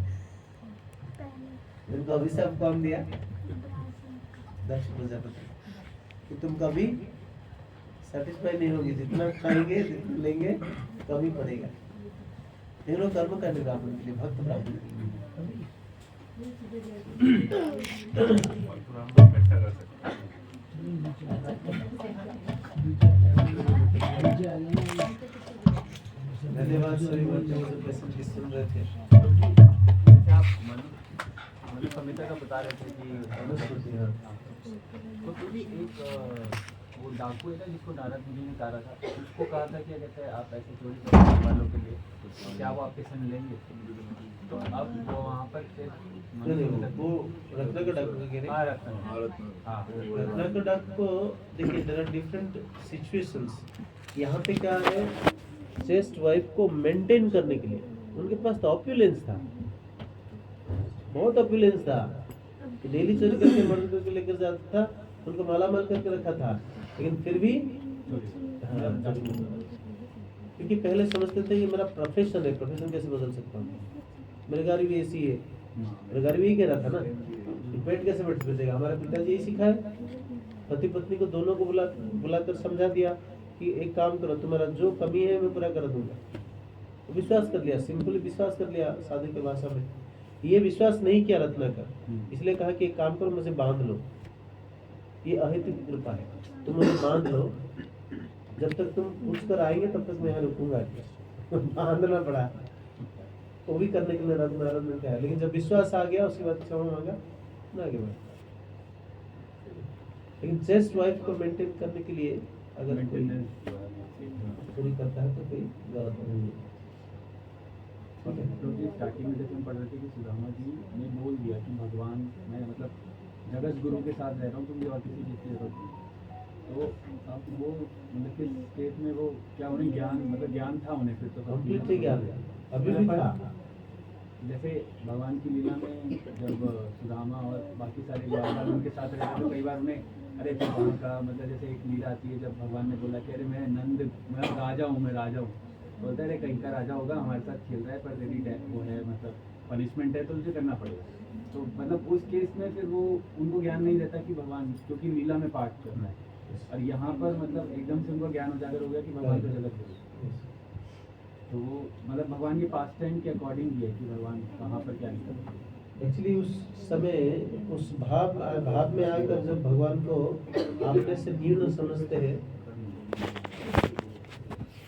उनको अभिशाप कौन दिया, दक्ष प्रजापति, कि तुम कभी सेटिस्फाई नहीं होगी, जितना खाएंगे जितना लेंगे कम ही पड़ेगा। ये लोग कर्म करने ब्राह्मण के लिए, भक्त ब्राह्मण के लिए। धन्यवाद सभी बच्चों जो पैसे सुन रहे थे।
आप मनु संहिता का बता रहे थे कि तो भी एक वो डाकू है ना जिसको नारद मुनि ने तारा था, उसको कहा था कि अगर आप ऐसे चोरी करने वालों के लिए तो क्या वो आपके संग लेंगे? तो अब वो वहाँ पर
वो रत्नाकर डाकू का कह रहे हैं। रत्नाकर डाकू को देखिए, देयर आर डिफरेंट सिचुएशंस। यहाँ पे क्या है, चेस्ट वाइफ को मेंटेन करने के लिए उनके पास तो ऑप्युलेंस था, बहुत ऑप्युलेंस था, डेली चोरी करके मर्द करके लेकर जाता था, उनको मालामाल करके रखा था, लेकिन फिर भी क्योंकि पहले समझते थे कि मेरा प्रोफेशन है, प्रोफेशन कैसे बदल सकता हूँ, मेरे गाड़ी भी ऐसी है, मेरे गाड़ी भी यही कह रहा था ना, पेट कैसे बैठ बैठेगा। हमारे पिताजी यही सिखाए, पति पत्नी को दोनों को बुलाकर समझा दिया कि एक काम करो, तुम्हारा जो कमी है मैं पूरा कर दूंगा। विश्वास कर लिया, सिंपली विश्वास कर लिया शादी की भाषा में। ये विश्वास नहीं किया रत्नाकर, इसलिए कहा कि एक काम करो, मुझे बांध लो, ये अहेतुक कृपा है, तुम मुझे बांध लो, जब तक तुम पूछ कर आएंगे तब तक मैं यहाँ रुकूंगा। बांधना पड़ा, वो भी करने के लिए नारद ने कहा, लेकिन जब विश्वास आ गया उसके बाद क्षमा मांगा, आगे बढ़ा। लेकिन चेस्ट वाइफ को मेंटेन करने के लिए अगर कोई चोरी करता है तो कोई गलत नहीं है।
तो स्टार्टिंग में जैसे हम पढ़ रहे थे कि सुदामा जी ने बोल दिया कि भगवान मैं मतलब जगत गुरु के साथ रह रहा हूँ, तो मुझे और किसी चीज़ की जरूरत नहीं। तो अब वो मतलब किस स्टेट में वो क्या उन्हें ज्ञान मतलब ज्ञान था उन्हें फिर तो
कंप्लीटली ज्ञान है, अभी भी था।
जैसे भगवान की लीला में जब सुदामा और बाकी सारे ग्वालवाल उनके साथ रहते तो कई बार उन्हें अरे भगवान का मतलब जैसे एक लीला आती है जब भगवान ने बोला कि अरे मैं राजा हूँ, मैं राजा हूँ, बोलता है अरे कहीं का राजा होगा, हमारे साथ खेल रहा है, पर तेरी वो है मतलब पनिशमेंट है तो तुझे करना पड़ेगा। तो मतलब उस केस में फिर वो उनको ज्ञान नहीं रहता कि भगवान क्योंकि लीला में पाठ करना है, और यहाँ पर मतलब एकदम से उनको ज्ञान उजागर हो गया कि भगवान तो जगत है। तो वो मतलब भगवान के पास टाइम के अकॉर्डिंग भी है कि भगवान कहाँ पर क्या नहीं करते।
एक्चुअली उस समय उस भाव में आकर जब भगवान को आपने से न्यून समझते हैं,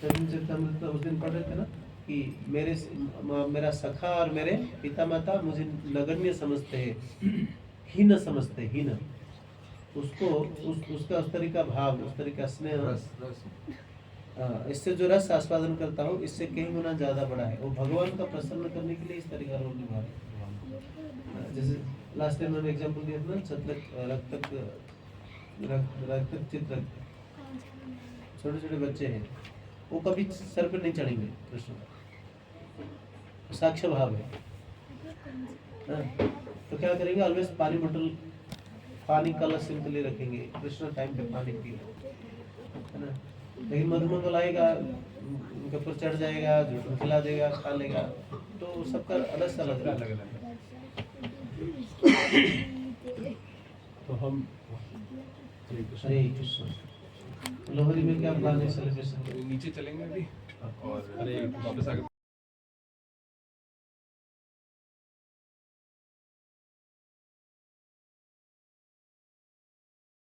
उस दिन पढ़ रहे थे ना कि मेरा सखा और मेरे पिता माता मुझे नगण्य समझते हैं, हीन समझते हैं, हीन। उसको उसका उस तरीका भाव, उस तरीका स्नेह, इससे जो रस आस्वादन करता हूँ इससे कई गुना ज्यादा बड़ा है। वो भगवान का प्रसन्न करने के लिए इस तरीका रोल निभा रहे हैं। जैसे लास्ट टाइम मैंने एग्जांपल दिया था ना, रक्त चित्र, छोटे छोटे बच्चे हैं, वो कभी सर पे नहीं चढ़ेंगे कृष्ण, साक्ष्य भाव है। तो क्या करेंगे, ऑलवेज पानी बोतल, पानी कलश सिंपली रखेंगे, कृष्ण टाइम पे पानी पी लो, है ना। लेकिन मधुमेह को लाएगा, उनके ऊपर चढ़ जाएगा, झूठ खिला देगा, खा लेगा, तो सबका अलग से अलग
अलग अलग तो हम
हरे कृष्ण। लोहरी में क्या प्लान है सेलिब्रेशन?
नीचे चलेंगे अभी और वापस आके